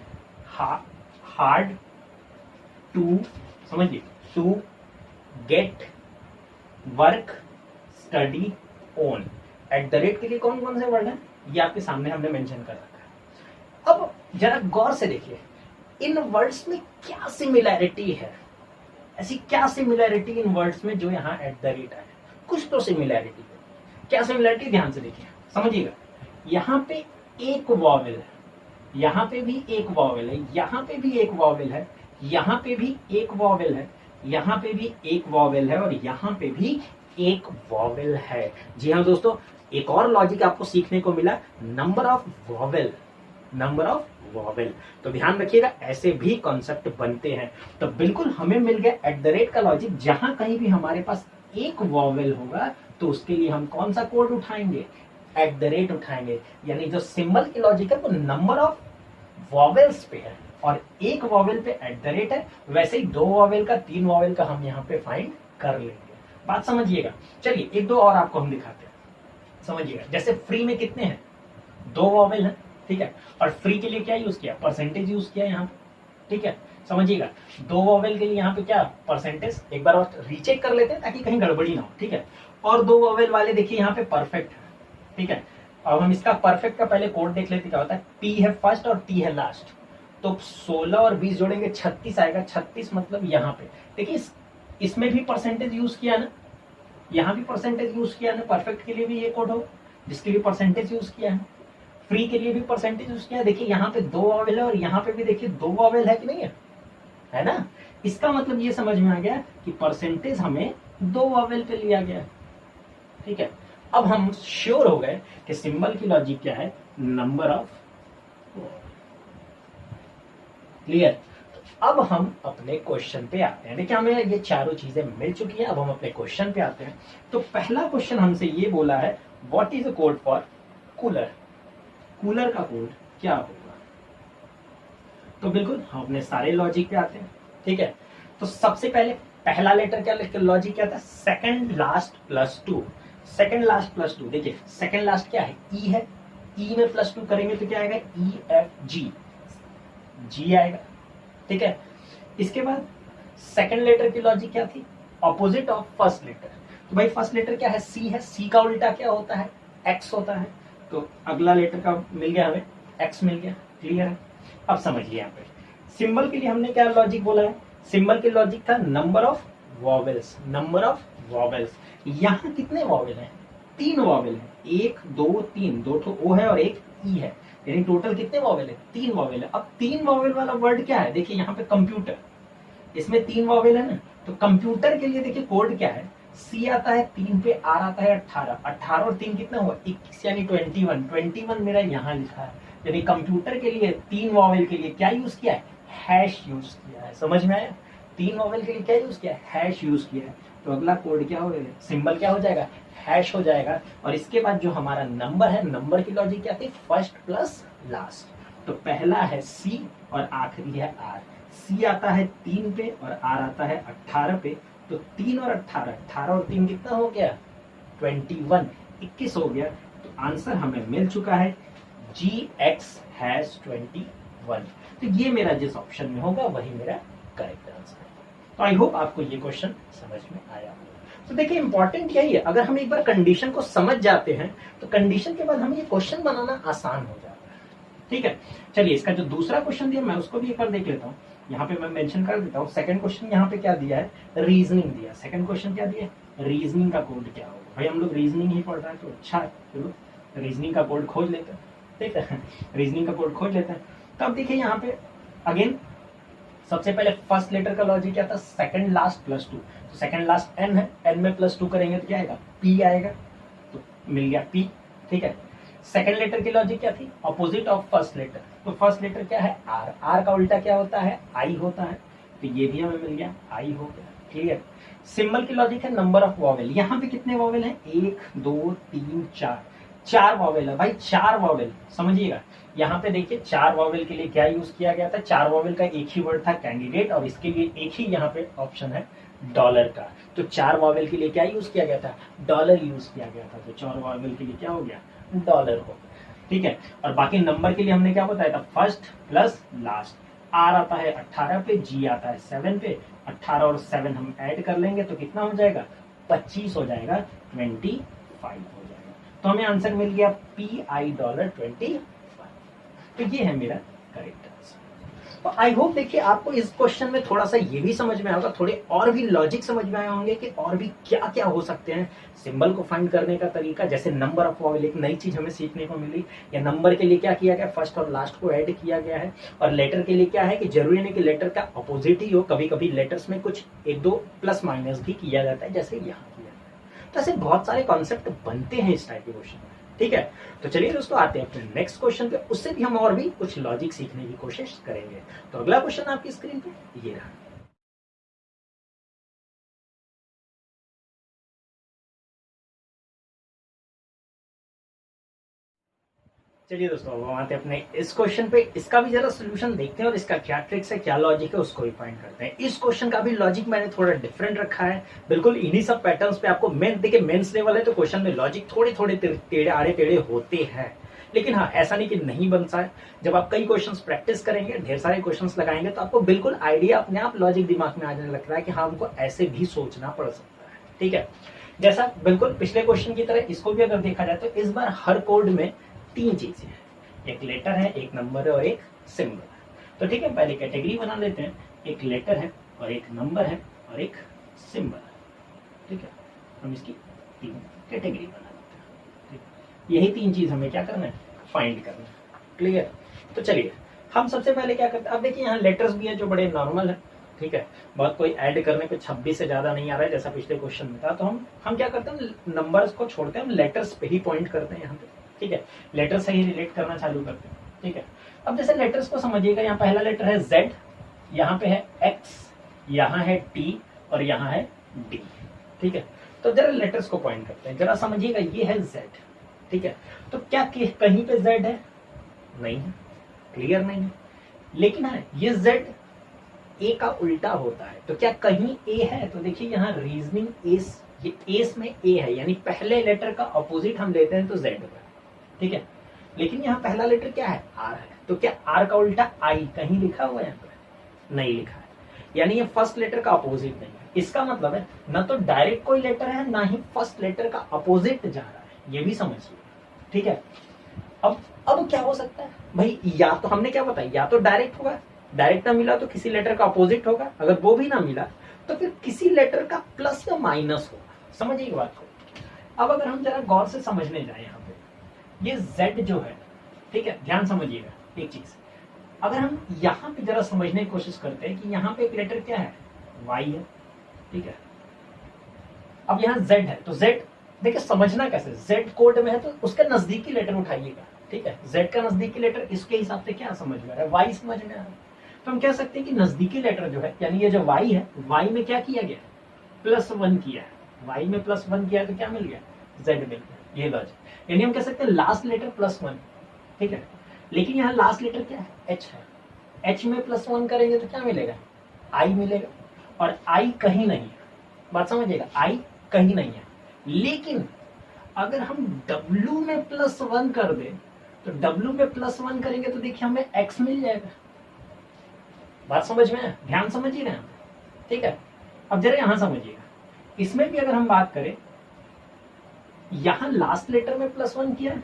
हार्ड, टू, समझिए to, get, work, study, own, @ के लिए कौन कौन से वर्ड है ये आपके सामने हमने मेंशन कर रखा है। अब जरा गौर से देखिए इन वर्ड्स में क्या सिमिलैरिटी है, ऐसी क्या सिमिलैरिटी इन वर्ड्स में जो यहाँ @ है, कुछ तो सिमिलैरिटी है। क्या सिमिलैरिटी, ध्यान से देखिए समझिएगा। यहाँ पे एक वॉवेल है, यहाँ पे भी एक वॉवेल है, यहाँ पे भी एक वॉवेल है, यहाँ पे भी एक वॉवेल है, यहाँ पे भी एक वॉवेल है और यहाँ पे भी एक वॉवेल है। जी हाँ दोस्तों, एक और लॉजिक आपको सीखने को मिला, number of vowel, number of vowel. तो ध्यान रखिएगा ऐसे भी कॉन्सेप्ट बनते हैं। तो बिल्कुल हमें मिल गया @ का लॉजिक, जहां कहीं भी हमारे पास एक वॉवेल होगा तो उसके लिए हम कौन सा कोड उठाएंगे, @ उठाएंगे। यानी जो सिंबल की लॉजिक है वो नंबर ऑफ वॉवेल्स पे है और एक वॉवेल पे @ है, वैसे ही 2 वॉवेल का 3 वॉवेल का हम यहाँ पे फाइंड कर लेंगे। बात समझिएगा। चलिए एक दो और आपको हम दिखाते हैं, समझिएगा। जैसे फ्री में कितने हैं, 2 वॉवेल है, ठीक है, और फ्री के लिए क्या यूज किया, परसेंटेज यूज किया यहाँ पे, ठीक है। समझिएगा 2 वॉवेल के लिए यहाँ पे क्या परसेंटेज, एक बार और रीचेक कर लेते हैं ताकि कहीं गड़बड़ी ना हो, ठीक है। और 2 वॉवेल वाले देखिए यहाँ पे परफेक्ट है, ठीक है। अब हम इसका परफेक्ट का पहले कोड देख लेते क्या होता है, P है फर्स्ट और T है लास्ट, तो 16 और 20 जोड़ेंगे 36 आएगा। 36 मतलब यहाँ पे देखिए इसमें भी परसेंटेज यूज किया ना, यहाँ भी परसेंटेज यूज किया ना, परफेक्ट के लिए भी ये कोड हो जिसके लिए परसेंटेज यूज किया है, फ्री के लिए भी परसेंटेज यूज किया है। देखिए यहाँ पे 2 वॉवेल है और यहाँ पे भी देखिए 2 वॉवेल है कि नहीं है ना। इसका मतलब ये समझ में आ गया कि परसेंटेज हमें 2 वॉवेल पे लिया गया, ठीक है। अब हम श्योर हो गए कि सिंबल की लॉजिक क्या है, नंबर ऑफ, क्लियर। अब हम अपने क्वेश्चन पे आते हैं। देखिए हमें ये चारों चीजें मिल चुकी है, अब हम अपने क्वेश्चन पे आते हैं। तो पहला क्वेश्चन हमसे ये बोला है what is the code for cooler, cooler का कोड क्या होगा। तो बिल्कुल हम अपने सारे लॉजिक पे आते हैं, ठीक है। तो सबसे पहले पहला लेटर क्या लॉजिक क्या था, second last plus 2, second last plus 2। देखिए सेकंड लास्ट क्या है, ई है, ई में +2 करेंगे तो क्या आएगा, EFG, जी आएगा, ठीक है। इसके बाद सेकंड लेटर की लॉजिक क्या थी, ऑपोजिट ऑफ फर्स्ट लेटर। तो भाई फर्स्ट लेटर क्या है, सी है, सी का उल्टा क्या होता है, एक्स होता है। तो अगला लेटर का मिल गया हमें, एक्स मिल गया, क्लियर है। अब समझिए यहाँ पे सिंबल के लिए हमने क्या लॉजिक बोला है, सिंबल की लॉजिक था number of vowels, number of vowels. यहाँ कितने वॉवेल हैं, 3 वॉवेल है, 1 2 3, 2 ठो ओ है और 1 ई है, यानी टोटल कितने वॉवेल है, 3 वॉवेल है। अब 3 वॉवेल वाला वर्ड क्या है, देखिए यहाँ पे कंप्यूटर, इसमें 3 वॉवेल है ना, तो कंप्यूटर के लिए देखिए कोड क्या है, सी आता है 3 पे, आर आता है 18, 18 और 3 कितना हुआ 21 यानी 21, 21 मेरा यहाँ लिखा है। यानी कंप्यूटर के लिए 3 वॉवेल के लिए क्या यूज किया है, हैश यूज किया है। समझ में आया, 3 वॉवेल के लिए क्या यूज किया है, हैश यूज किया है। तो अगला कोड क्या हो जाएगा, सिंबल क्या हो जाएगा, हैश हो जाएगा। और इसके बाद जो हमारा नंबर है, नंबर की लॉजिक क्या थी, फर्स्ट प्लस लास्ट। तो पहला है सी और आखिरी है आर। सी आता है 3 पे और आर आता है 18 पे। तो 3 और 18, 18 और 3 कितना हो गया, 21, 21 हो गया। तो आंसर हमें मिल चुका है GX#21। तो ये मेरा जिस ऑप्शन में होगा वही मेरा करेक्ट आंसर है। तो आई होप आपको ये क्वेश्चन समझ में आया होगा। तो देखिए इंपॉर्टेंट यही है, अगर हम एक बार कंडीशन को समझ जाते हैं तो कंडीशन के बाद हमें ये क्वेश्चन बनाना आसान हो जाता है। ठीक है, चलिए इसका जो दूसरा क्वेश्चन दिया मैं उसको भी एक बार देख लेता हूँ। यहाँ पे मैं मेंशन कर देता हूँ। सेकंड क्वेश्चन यहाँ पे क्या दिया है, रीजनिंग दिया। सेकंड क्वेश्चन क्या दिया, रीजनिंग का कोड क्या होगा। भाई हम लोग रीजनिंग ही पढ़ रहे हैं तो अच्छा है, चलो रीजनिंग का कोड खोज लेते हैं। ठीक है, रीजनिंग का कोड खोज लेते हैं। तो अब देखिए यहाँ पे अगेन सबसे पहले फर्स्ट लेटर का लॉजिक क्या था, सेकंड लास्ट प्लस टू। तो सेकंड लास्ट एन है, एन में प्लस टू करेंगे तो क्या आएगा, पी आएगा। तो मिल गया पी। ठीक है, सेकंड लेटर की लॉजिक क्या थी, ऑपोजिट ऑफ फर्स्ट लेटर। तो फर्स्ट लेटर क्या है, आर। आर का उल्टा क्या होता है, आई होता है। तो ये भी हमें मिल गया, आई हो गया। क्लियर। सिंबल की लॉजिक है नंबर ऑफ वॉवेल। यहाँ पे कितने वॉवेल हैं, 1 2 3 4, 4 वॉवेल है भाई, 4 वॉवेल। समझिएगा यहाँ पे देखिए 4 वॉवेल के लिए क्या यूज किया गया था, 4 वॉवेल का एक ही वर्ड था कैंडिडेट, और इसके लिए एक ही यहाँ पे ऑप्शन है डॉलर का। तो 4 वॉवेल के लिए क्या यूज किया गया था, डॉलर यूज किया गया था। तो 4 वॉवेल के लिए क्या हो गया, डॉलर हो गया। ठीक है, और बाकी नंबर के लिए हमने क्या बताया था, फर्स्ट प्लस लास्ट। आर आता है 18 पे, जी आता है 7 पे। 18 और 7 हम ऐड कर लेंगे तो कितना हो जाएगा, 25 हो जाएगा, 25 हो जाएगा। तो हमें आंसर मिल गया पी आई $25। तो ये है मेरा करेक्ट आंसर। तो आई होप देखिए आपको इस क्वेश्चन में थोड़ा सा ये भी समझ में आएगा, थोड़े और भी लॉजिक समझ में आए होंगे कि और भी क्या क्या हो सकते हैं। सिंबल को फाइंड करने का तरीका, जैसे नंबर ऑफ वॉवेल, एक नई चीज हमें सीखने को मिली। या नंबर के लिए क्या किया गया, फर्स्ट और लास्ट को ऐड किया गया है। और लेटर के लिए क्या है कि जरूरी नहीं कि लेटर का अपोजिट ही हो, कभी कभी लेटर्स में कुछ 1-2 प्लस माइनस भी किया जाता है, जैसे यहाँ किया जाता है। तो ऐसे बहुत सारे कॉन्सेप्ट बनते हैं इस टाइप के क्वेश्चन में। ठीक है, तो चलिए दोस्तों आते हैं अपने नेक्स्ट क्वेश्चन पे। उससे भी हम और भी कुछ लॉजिक सीखने की कोशिश करेंगे। तो अगला क्वेश्चन आपकी स्क्रीन पे ये रहा। चलिए दोस्तों अब हम आते हैं अपने इस क्वेश्चन पे। इसका भी जरा सोल्यूशन देखते हैं और इसका क्या ट्रिक्स है, क्या लॉजिक है, उसको भी फाइंड करते हैं। इस क्वेश्चन का भी लॉजिक मैंने थोड़ा डिफरेंट रखा है, बिल्कुल इन्हीं सब पैटर्न्स पे। आपको मेन देखिए मेंस लेवल है तो क्वेश्चन में लॉजिक थोड़े थोड़े टेढ़े आड़े टेढ़े होते हैं, लेकिन हाँ ऐसा नहीं कि नहीं बनता है। जब आप कई क्वेश्चंस प्रैक्टिस करेंगे, ढेर सारे क्वेश्चंस लगाएंगे, तो आपको बिल्कुल आइडिया अपने आप लॉजिक दिमाग में आ जाने लगता है कि हाँ हमको ऐसे भी सोचना पड़ सकता है। ठीक है, जैसा बिल्कुल पिछले क्वेश्चन की तरह इसको भी अगर देखा जाए तो इस बार हर कोड में 3 चीजें हैं, एक लेटर है, एक नंबर है और एक सिंबल है। तो ठीक है, पहले कैटेगरी बना लेते हैं। एक लेटर है और एक नंबर है और एक सिंबल है। ठीक है, हम इसकी 3 कैटेगरी बना लेते हैं। ठीक है? यही 3 चीज हमें क्या करना है, फाइंड करना है। क्लियर। तो चलिए हम सबसे पहले क्या करते हैं, अब देखिए यहाँ लेटर्स भी हैं जो बड़े नॉर्मल है। ठीक है, बहुत कोई ऐड करने पे 26 से ज्यादा नहीं आ रहा है जैसा पिछले क्वेश्चन में था। तो हम क्या करते हैं, नंबर्स को छोड़ते हैं, हम लेटर्स पे ही पॉइंट करते हैं यहाँ पे। ठीक है, लेटर से ही रिलेट करना चालू करते हैं। ठीक है, अब जैसे लेटर्स को समझिएगा, यहाँ पहला लेटर है Z, यहाँ पे है X, यहाँ है T और यहाँ है D। ठीक है, तो जरा लेटर्स को पॉइंट करते हैं, जरा समझिएगा। ये है Z। ठीक है, तो क्या कहीं पे Z है, नहीं है, क्लियर नहीं है। लेकिन है ये Z A का उल्टा होता है, तो क्या कहीं A है, तो देखिए यहाँ रीजनिंग एस, ये एस में A है, यानी पहले लेटर का अपोजिट हम लेते हैं तो Z होगा। ठीक है, लेकिन यहाँ पहला लेटर क्या है, R है, तो क्या R का उल्टा I कहीं लिखा हुआ है यहाँ पर, नहीं लिखा है, यानी ये फर्स्ट लेटर का अपोजिट नहीं है। इसका मतलब है ना तो डायरेक्ट कोई लेटर है, ना ही फर्स्ट लेटर का अपोजिट जा रहा है, ये भी समझिए। ठीक है, अब क्या हो सकता है भाई, या तो हमने क्या बताया, या तो डायरेक्ट होगा, डायरेक्ट ना मिला तो किसी लेटर का अपोजिट होगा, अगर वो भी ना मिला तो फिर किसी लेटर का प्लस या माइनस होगा। समझिए बात को। अब अगर हम जरा गौर से समझने जाए यहाँ पे, ये Z जो है, ठीक है, ध्यान समझिएगा एक चीज। अगर हम यहाँ पे जरा समझने की कोशिश करते हैं कि यहाँ पे एक लेटर क्या है, Y है। ठीक है, अब यहाँ Z है, तो Z देखिए समझना कैसे, Z कोड में है तो उसके नजदीकी लेटर उठाइएगा। ठीक है, Z का नजदीकी लेटर इसके हिसाब से क्या समझ में आ रहा है, Y समझ में आ रहा है। तो हम कह सकते हैं कि नजदीकी लेटर जो है, यानी ये जो Y है, Y में क्या किया गया, +1 किया है। Y में +1 किया है तो क्या मिल गया, Z मिल गया। ये लॉजिक, यानी हम कह सकते हैं लास्ट लेटर +1। ठीक है, लेकिन यहाँ लास्ट लेटर क्या है, H है। H में +1 करेंगे तो क्या मिलेगा, I मिलेगा, और I कहीं नहीं है। बात समझिएगा, I कहीं नहीं है। लेकिन अगर हम W में +1 कर दें, तो W में +1 करेंगे तो देखिए हमें X मिल जाएगा। बात समझ में, ध्यान समझिए ना। ठीक है। अब जरा यहां समझिएगा, इसमें भी अगर हम बात करें, यहां लास्ट लेटर में +1 किया है,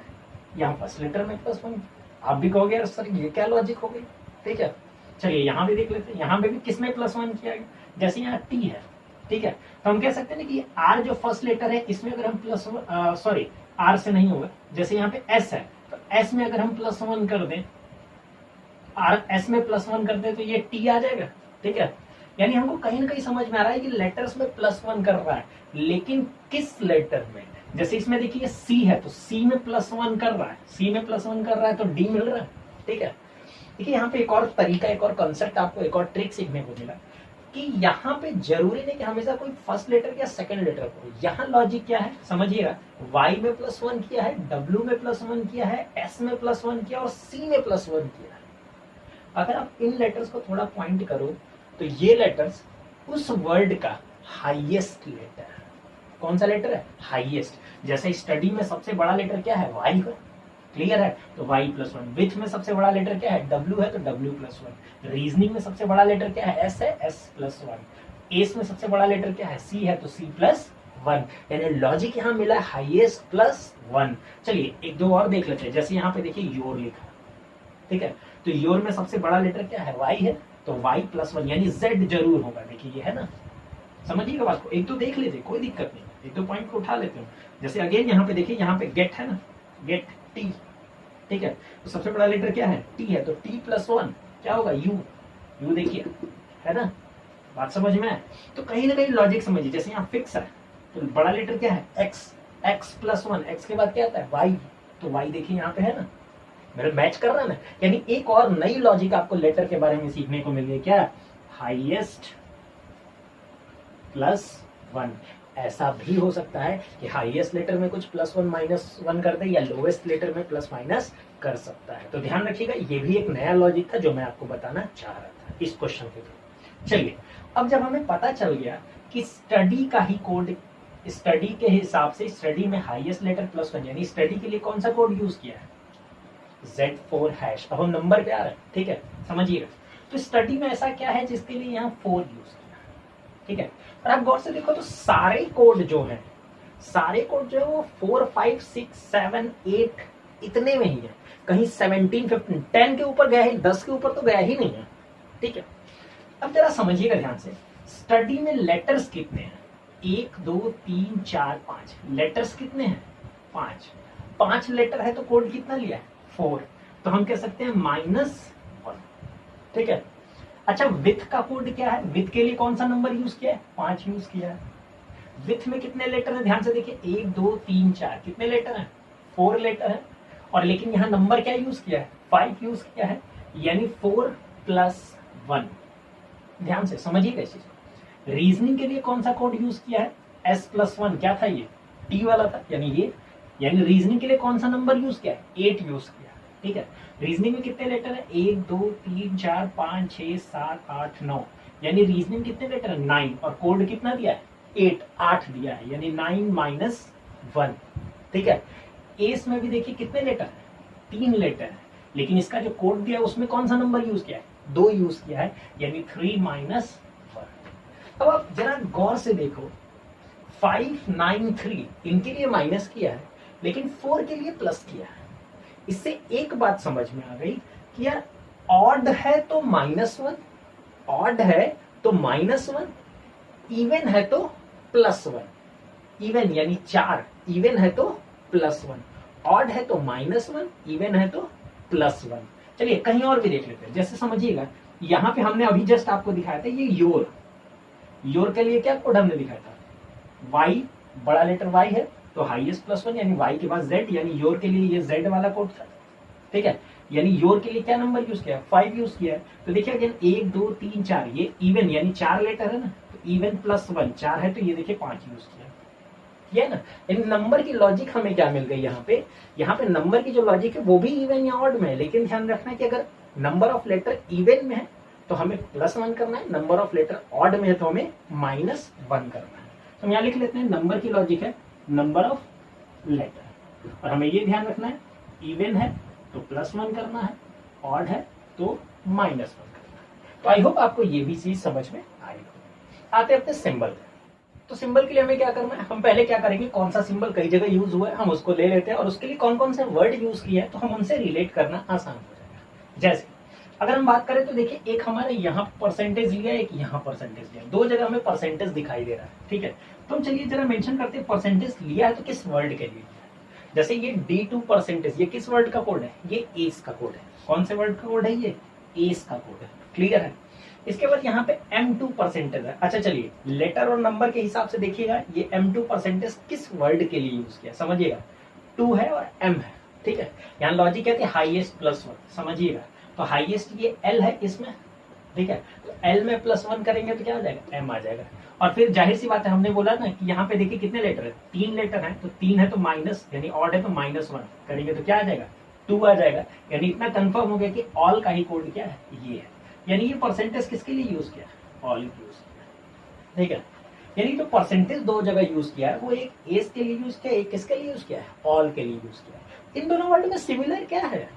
यहाँ फर्स्ट लेटर में +1। आप भी कहोगे यार सर ये क्या लॉजिक हो गई, ठीक है। चलिए यहाँ भी देख लेते हैं, यहाँ पे भी किसमें +1 किया गया, जैसे यहाँ टी है, ठीक है, तो हम कह सकते हैं ना कि आर जो फर्स्ट लेटर है इसमें अगर हम सॉरी आर से नहीं होगा, जैसे यहाँ पे एस है तो एस में अगर हम +1 कर दें, आर एस में +1 कर दें तो ये टी आ जाएगा, ठीक है। यानी हमको कहीं ना कहीं समझ में आ रहा है कि लेटर्स में +1 कर रहा है, लेकिन किस लेटर में, जैसे इसमें देखिए सी है तो सी में +1 कर रहा है, सी में +1 कर रहा है तो डी मिल रहा है, ठीक है। देखिए यहाँ पे एक और तरीका, एक और कॉन्सेप्ट आपको, एक और ट्रिक सीखने को मिला कि यहाँ पे जरूरी नहीं कि हमेशा कोई फर्स्ट लेटर या सेकंड लेटर को, यहाँ लॉजिक क्या है समझिएगा, y में +1 किया है, w में +1 किया है, s में +1 किया और c में +1 किया है। अगर आप इन लेटर्स को थोड़ा पॉइंट करो तो ये लेटर्स उस वर्ड का हाईएस्ट लेटर है। कौन सा लेटर है, हाईएस्ट। जैसे स्टडी में सबसे बड़ा लेटर क्या है, y है, क्लियर है, तो y+1। विथ में सबसे बड़ा लेटर क्या है, w है, तो w+1। रीजनिंग में सबसे बड़ा लेटर क्या है, s है, s+1। एस में सबसे बड़ा लेटर क्या है, c है, तो c+1। यानी लॉजिक यहाँ मिला हाईएस्ट +1। चलिए एक दो और देख लेते हैं, जैसे यहाँ पे देखिए योर लिखा, ठीक है, तो योर में सबसे बड़ा लेटर क्या है, y है, तो y+1 यानी z जरूर होगा। देखिए ये है ना, समझिएगा बात को, एक दो देख लेते, कोई दिक्कत नहीं, एक दो पॉइंट को उठा लेते हैं। जैसे अगेन यहाँ पे देखिए, यहाँ पे गेट है ना, गेट टी, ठीक है, तो सबसे बड़ा लेटर क्या है, टी है, तो t+1 क्या होगा, u। u देखिए है ना, बात समझ में है। तो कहीं ना कहीं लॉजिक समझिए, जैसे यहाँ फिक्स है तो बड़ा लेटर क्या है, x, x+1, x के बाद क्या आता है, y, तो y देखिए यहाँ पे है ना, मेरे मैच कर रहा है ना। यानी एक और नई लॉजिक आपको लेटर के बारे में सीखने को मिल गई, क्या, हाईएस्ट +1। ऐसा भी हो सकता है कि हाईएस्ट लेटर में कुछ +1 -1 कर दे, या लोएस्ट लेटर में +- कर सकता है। तो ध्यान रखिएगा, ये भी एक नया लॉजिक था जो मैं आपको बताना चाह रहा था इस क्वेश्चन के थ्रू। चलिए अब जब हमें पता चल गया कि स्टडी का ही कोड, स्टडी के हिसाब से स्टडी में हाईएस्ट लेटर +1, यानी स्टडी के लिए कौन सा कोड यूज किया है, Z4#। अब हम नंबर पे आ रहे हैं, ठीक है, समझिएगा। तो स्टडी में ऐसा क्या है जिसके लिए यहाँ 4 यूज किया, ठीक है। और आप गौर से देखो तो सारे कोड जो है, सारे कोड जो है वो 4, 5, 6, 7, 8 इतने में ही है, कहीं 17, 15, 10 के ऊपर गया है, 10 के ऊपर तो गया ही नहीं है, ठीक है। अब जरा समझिएगा ध्यान से, स्टडी में लेटर्स कितने हैं, 1 2 3 4 5 लेटर्स कितने हैं, 5 लेटर है, तो कोड कितना लिया है, 4, तो हम कह सकते हैं -1, ठीक है। अच्छा विथ का कोड क्या है, विथ के लिए कौन सा नंबर यूज किया है, 5 यूज किया है। विथ में कितने लेटर है, ध्यान से देखिए, 1 2 3 4 कितने लेटर है, 4 लेटर है, और लेकिन यहाँ नंबर क्या यूज किया है, 5 यूज किया है, यानी 4+1। ध्यान से समझिएगा इस चीज को। रीजनिंग के लिए कौन सा कोड यूज किया है, s+1, क्या था ये, टी वाला था, यानी ये, यानी रीजनिंग के लिए कौन सा नंबर यूज किया है, 8 यूज किया, ठीक है। रीजनिंग में कितने लेटर है, 1 2 3 4 5 6 7 8 9, यानी रीजनिंग कितने लेटर है, 9, और कोड कितना दिया है, 8 दिया है, यानी 9 - 1, ठीक है। एस में भी देखिए कितने लेटर है, 3 लेटर है, लेकिन इसका जो कोड दिया है उसमें कौन सा नंबर यूज किया है, 2 यूज किया है, यानी 3 - 1। अब आप जरा गौर से देखो, 5 9 3 इनके लिए माइनस किया है, लेकिन 4 के लिए प्लस किया है। इससे एक बात समझ में आ गई कि यार ऑड है तो -1, ऑड है तो -1, इवन है तो +1, इवन यानी 4, इवन है तो +1, ऑड है तो -1, इवन है तो +1। चलिए कहीं और भी देख लेते हैं, जैसे समझिएगा, यहाँ पे हमने अभी जस्ट आपको दिखाया था ये योर के लिए क्या कोड हमने दिखाया था, y, बड़ा लेटर y है तो हाईएस्ट +1, यानी y के बाद z, यानी योर के लिए ये z वाला कोड था, ठीक है। यानी योर के लिए क्या नंबर यूज किया है, 5 यूज किया है। तो देखिए अगेन 1 2 3 4, ये इवन यानी 4 लेटर है ना, तो इवन +1 4 है, तो ये देखिए 5 यूज किया, ये ना। इन नंबर की लॉजिक हमें क्या मिल गई यहाँ पे नंबर की जो लॉजिक है वो भी इवन या ऑड में है, लेकिन ध्यान रखना है कि अगर नंबर ऑफ लेटर इवन में है तो हमें +1 करना है, नंबर ऑफ लेटर ऑड में है तो हमें -1 करना है। तो हम यहाँ लिख लेते हैं, नंबर की लॉजिक है नंबर ऑफ लेटर, और हमें ये ध्यान रखना है इवन है तो +1 करना है, ऑड है तो -1 करना है। तो आई होप आपको ये भी चीज समझ में आई हो। आते अपने सिंबल पे। तो सिंबल के लिए हमें क्या करना है, हम पहले क्या करेंगे, कौन सा सिंबल कई जगह यूज हुआ है हम उसको ले लेते हैं, और उसके लिए कौन कौन से वर्ड यूज किया है तो हम उनसे रिलेट करना आसान हो जाएगा। जैसे अगर हम बात करें तो देखिए, एक हमारे यहाँ परसेंटेज लिया, एक यहाँ परसेंटेज लिया, दो जगह हमें परसेंटेज दिखाई दे रहा है, ठीक है। तो हम चलिए जरा मेंशन करते हैं परसेंटेज लिया है तो किस वर्ड के लिए। जैसे ये D2 परसेंटेज, ये किस वर्ड का कोड है, ये एस का कोड है। कौन से वर्ड का कोड है, ये एस का कोड है, क्लियर है। इसके बाद यहाँ पे M2 परसेंटेज है। अच्छा चलिए, लेटर और नंबर के हिसाब से देखिएगा, ये M2 परसेंटेज किस वर्ड के लिए यूज किया, समझिएगा, 2 है और M है, ठीक है। यहाँ लॉजिक कहते हैं हाईएस्ट प्लस 1, समझिएगा। तो हाईएस्ट ये L है इसमें, ठीक है। तो L में +1 करेंगे तो क्या आ जाएगा, M आ जाएगा। और फिर जाहिर सी बात है, हमने बोला ना कि यहाँ पे देखिए कितने लेटर है, 3 लेटर है, तो 3 है तो माइनस, यानी ऑड है तो -1 करेंगे तो क्या आ जाएगा, 2 आ जाएगा। यानी इतना कंफर्म हो गया कि ऑल का ही कोड क्या है, ये है। यानी ये परसेंटेज किसके लिए यूज किया, ऑल यूज किया, ठीक है। यानी जो परसेंटेज दो जगह यूज किया है, वो एक एस के लिए यूज किया, एक किसके लिए यूज किया है, ऑल के लिए यूज किया है। इन दोनों वर्ड में सिमिलर क्या है,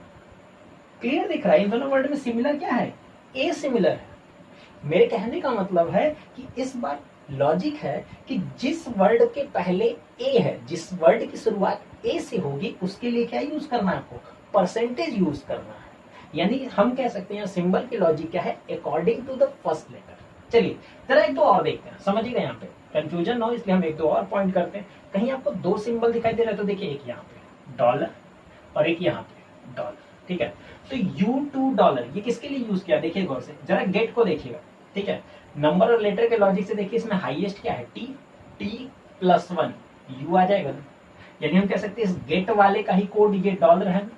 क्लियर दिख रहा है, इन दोनों वर्ड में सिमिलर क्या है, ए सिमिलर है। मेरे कहने का मतलब है कि इस बार लॉजिक है कि जिस वर्ड के पहले ए है, जिस वर्ड की शुरुआत ए से होगी, उसके लिए क्या यूज करना है आपको, परसेंटेज यूज करना है। यानी हम कह सकते हैं सिंबल की लॉजिक क्या है, according to the first letter. चलिए जरा एक दो और देखते हैं, समझिएगा, यहाँ पे कंफ्यूजन हो इसलिए हम एक दो और पॉइंट करते हैं। कहीं आपको दो सिंबल दिखाई दे रहा है तो देखिए, एक यहाँ पे डॉलर और एक यहाँ पे डॉलर, ठीक है। तो $2 ये किसके लिए यूज किया, देखिए गौर से, जरा गेट को देखिएगा, ठीक है। नंबर और लेटर के लॉजिक से देखिए, इसमें हाईएस्ट क्या है, T+1 U आ जाएगा ना। यानी हम कह सकते हैं इस गेट वाले का ही कोड ये डॉलर है ना।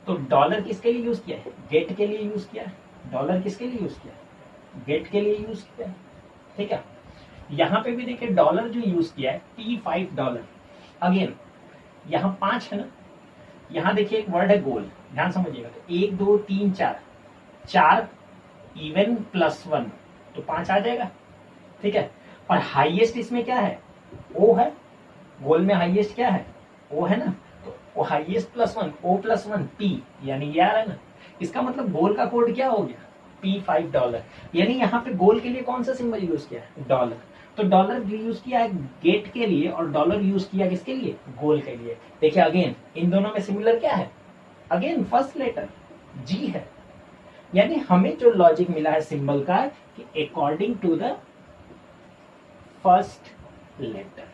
तो डॉलर किसके लिए यूज किया है, गेट के लिए यूज किया है। डॉलर किसके लिए यूज किया है, गेट के लिए यूज किया है, ठीक है। यहाँ पे भी देखिए डॉलर जो यूज किया है $5। अगेन यहाँ 5 है ना, यहाँ देखिए एक वर्ड है गोल, ध्यान समझिएगा। तो 1 2 3 4, 4 इवन +1 तो 5 आ जाएगा, ठीक है। और हाईएस्ट इसमें क्या है, O है, गोल में हाईएस्ट क्या है, O है ना। तो वो हाईएस्ट +1, O+1 P, यानी ये आ रहा है ना। इसका मतलब गोल का कोड क्या हो गया, $5। यानी यहाँ पे गोल के लिए कौन सा सिंबल यूज किया है, डॉलर। तो डॉलर यूज किया है गेट के लिए और डॉलर यूज किया किसके लिए, गोल के लिए। देखिए अगेन इन दोनों में सिमिलर क्या है, अगेन फर्स्ट लेटर G है। यानी हमें जो लॉजिक मिला है सिंबल का कि according to the first letter,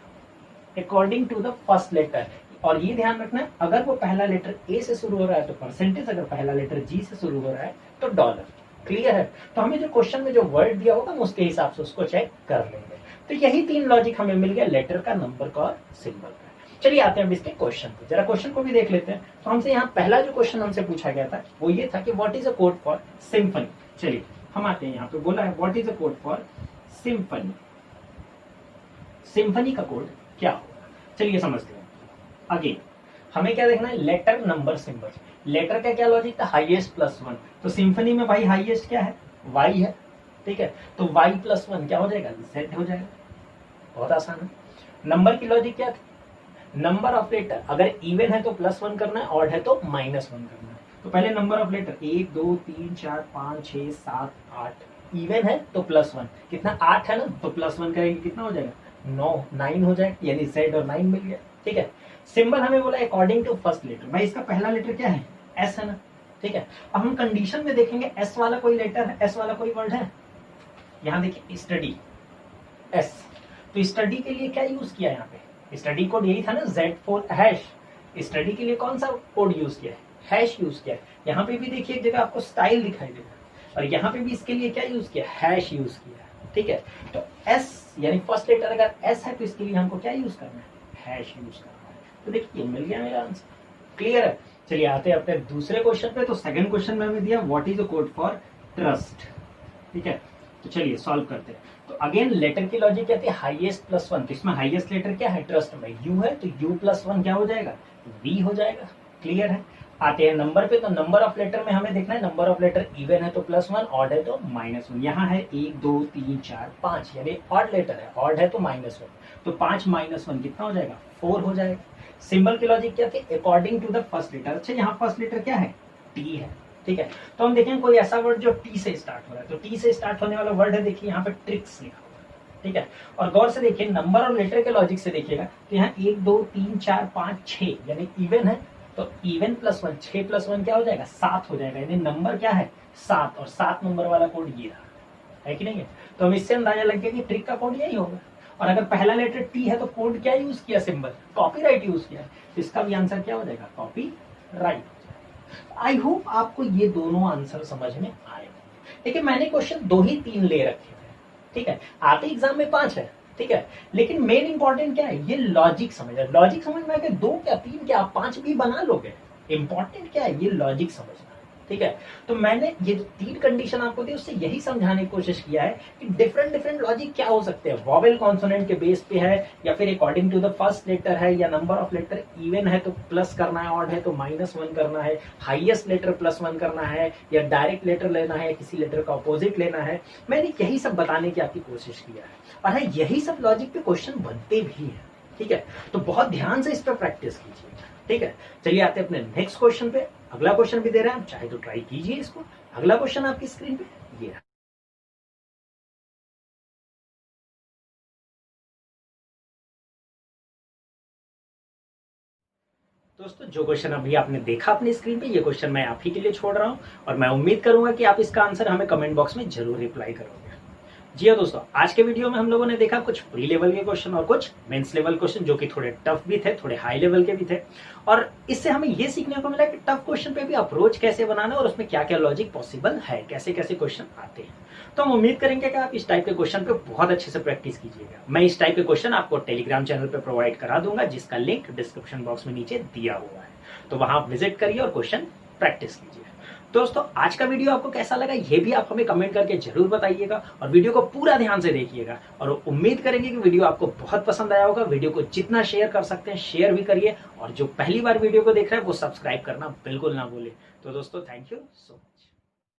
according to the first letter. और ये ध्यान रखना, अगर वो पहला लेटर ए से शुरू हो रहा है तो परसेंटेज, अगर पहला लेटर जी से शुरू हो रहा है तो डॉलर, क्लियर है। तो हमें जो क्वेश्चन में जो वर्ड दिया होगा हम उसके हिसाब से उसको चेक कर लेंगे। तो यही 3 लॉजिक हमें मिल गया, लेटर का, नंबर का और सिंबल का। चलिए आते हैं अब इसके क्वेश्चन पे, जरा क्वेश्चन को भी देख लेते हैं। तो हमसे यहाँ पहला जो क्वेश्चन हमसे पूछा गया था वो ये था कि what is a code for symphony. चलिए हम आते हैं, यहाँ पे बोला है what is a code for symphony. Symphony का कोड क्या होगा, चलिए समझते हैं। अगेन हमें क्या देखना है, लेटर नंबर सिंबल। लेटर का क्या लॉजिक था, हाईएस्ट +1। तो सिम्फनी में भाई हाईएस्ट क्या है, Y है, ठीक है। तो Y+1 क्या हो जाएगा, Z हो जाएगा, बहुत आसान है। नंबर की लॉजिक क्या थी, नंबर ऑफ लेटर, अगर इवन है तो +1 करना है, ऑड है तो -1 करना है। तो पहले नंबर ऑफ लेटर 1 2 3 4 5 6 7 8, इवन है तो +1, कितना 8 है ना, तो +1 करेंगे कितना हो जाएगा, 9 हो जाएगा, यानी Z और 9 मिल गया, ठीक है। सिंबल हमें बोला अकॉर्डिंग टू फर्स्ट लेटर, भाई इसका पहला लेटर क्या है, S है ना, ठीक है। अब हम कंडीशन में देखेंगे S वाला कोई लेटर है, S वाला कोई वर्ड है, यहाँ देखिए स्टडी S। तो स्टडी के लिए क्या यूज किया, यहाँ पे स्टडी कोड यही था ना, Z4#। स्टडी के लिए कौन सा कोड यूज किया है, हैश यूज किया है। यहाँ पे भी देखिए एक जगह आपको स्टाइल दिखाई देगा, और यहाँ पे भी इसके लिए क्या यूज किया, हैश यूज किया, ठीक है। तो S यानी फर्स्ट लेटर अगर S है तो इसके लिए हमको क्या यूज करना है, हैश यूज करना है। तो देखिए मिल गया मेरा आंसर, क्लियर है। चलिए आते हैं अपने दूसरे क्वेश्चन पे। तो सेकंड क्वेश्चन में हमें दिया what is a code for trust, ठीक है। तो चलिए सॉल्व करते हैं। तो अगेन लेटर की लॉजिक क्या थी, हाईएस्ट +1। तो इसमें हाईएस्ट लेटर क्या है, ट्रस्ट में U है, तो U+1 क्या हो जाएगा, V हो जाएगा, क्लियर है। आते हैं नंबर पे। तो नंबर ऑफ लेटर में हमें देखना है, नंबर ऑफ लेटर इवन है तो +1, ऑड है तो -1। यहाँ है 1 2 3 4 5, यानी ऑड लेटर है, ऑड है तो -1। तो 5 -1 कितना हो जाएगा, 4 हो जाएगा। सिंबल की लॉजिक क्या थी, according to the first letter. अच्छा यहाँ फर्स्ट लेटर क्या है, T है, ठीक है। तो हम देखें कोई ऐसा वर्ड जो T से स्टार्ट हो रहा है। तो T से स्टार्ट होने वाला वर्ड है, देखिए यहाँ पे ट्रिक्स लिखा हुआ है, ठीक है। और गौर से देखिए, नंबर और लेटर के लॉजिक से देखिएगा तो यहाँ 1 2 3 4 5 6 यानी इवन है, तो इवन प्लस 1, 6 प्लस 1 क्या हो जाएगा, 7 हो जाएगा, यानी नंबर क्या है 7, और 7 नंबर वाला कोड ये रहा है कि नहीं है। तो हम इससे अंदाजा लग गया कि ट्रिक का कोड यही होगा। और अगर पहला लेटर टी है तो कोड क्या यूज किया, सिंबल कॉपीराइट यूज किया है, तो इसका भी आंसर क्या हो जाएगा, कॉपीराइट। आई होप आपको ये दोनों आंसर समझ में आए। देखिए मैंने क्वेश्चन 2 ही 3 ले रखे थे, ठीक है, आते एग्जाम में 5 है, ठीक है, लेकिन मेन इंपॉर्टेंट क्या है, ये लॉजिक समझ है। लॉजिक समझ में आके 2 क्या 3 क्या 5 भी बना लोगे, इंपॉर्टेंट क्या है, ये लॉजिक समझना, ठीक है। तो मैंने ये जो 3 कंडीशन आपको दी उससे यही समझाने की कोशिश किया है कि डिफरेंट डिफरेंट लॉजिक क्या हो सकते हैं, वॉवेल कॉन्सोनेंट के बेस पे है, या फिर according to the first letter है, या नंबर ऑफ लेटर इवन है तो प्लस करना है, ऑड है तो -1 करना है, हाईएस्ट लेटर +1 करना है, या डायरेक्ट लेटर लेना है, किसी लेटर का ऑपोजिट लेना है। मैंने यही सब बताने की आपकी कोशिश किया है, और है यही सब लॉजिक पे क्वेश्चन बनते भी है, ठीक है। तो बहुत ध्यान से इस पर प्रैक्टिस कीजिए, ठीक है। चलिए आते हैं अपने नेक्स्ट क्वेश्चन पे। अगला क्वेश्चन भी दे रहे हैं, आप चाहे तो ट्राई कीजिए इसको। अगला क्वेश्चन आपकी स्क्रीन पे ये है। दोस्तों जो क्वेश्चन अभी आपने देखा अपनी स्क्रीन पे, ये क्वेश्चन मैं आप ही के लिए छोड़ रहा हूं, और मैं उम्मीद करूंगा कि आप इसका आंसर हमें कमेंट बॉक्स में जरूर रिप्लाई करोगे। जी हाँ दोस्तों, आज के वीडियो में हम लोगों ने देखा कुछ प्री लेवल के क्वेश्चन और कुछ मेंस लेवल क्वेश्चन, जो कि थोड़े टफ भी थे, थोड़े हाई लेवल के भी थे। और इससे हमें ये सीखने को मिला कि टफ क्वेश्चन पे भी अप्रोच कैसे बनाना है और उसमें क्या क्या लॉजिक पॉसिबल है, कैसे कैसे क्वेश्चन आते हैं। तो हम उम्मीद करेंगे कि आप इस टाइप के क्वेश्चन पे बहुत अच्छे से प्रैक्टिस कीजिएगा। मैं इस टाइप के क्वेश्चन आपको टेलीग्राम चैनल पे प्रोवाइड करा दूंगा, जिसका लिंक डिस्क्रिप्शन बॉक्स में नीचे दिया हुआ है, तो वहां आप विजिट करिए और क्वेश्चन प्रैक्टिस कीजिए। दोस्तों आज का वीडियो आपको कैसा लगा ये भी आप हमें कमेंट करके जरूर बताइएगा, और वीडियो को पूरा ध्यान से देखिएगा, और उम्मीद करेंगे कि वीडियो आपको बहुत पसंद आया होगा। वीडियो को जितना शेयर कर सकते हैं शेयर भी करिए, और जो पहली बार वीडियो को देख रहे हैं वो सब्सक्राइब करना बिल्कुल ना भूले। तो दोस्तों थैंक यू सो मच।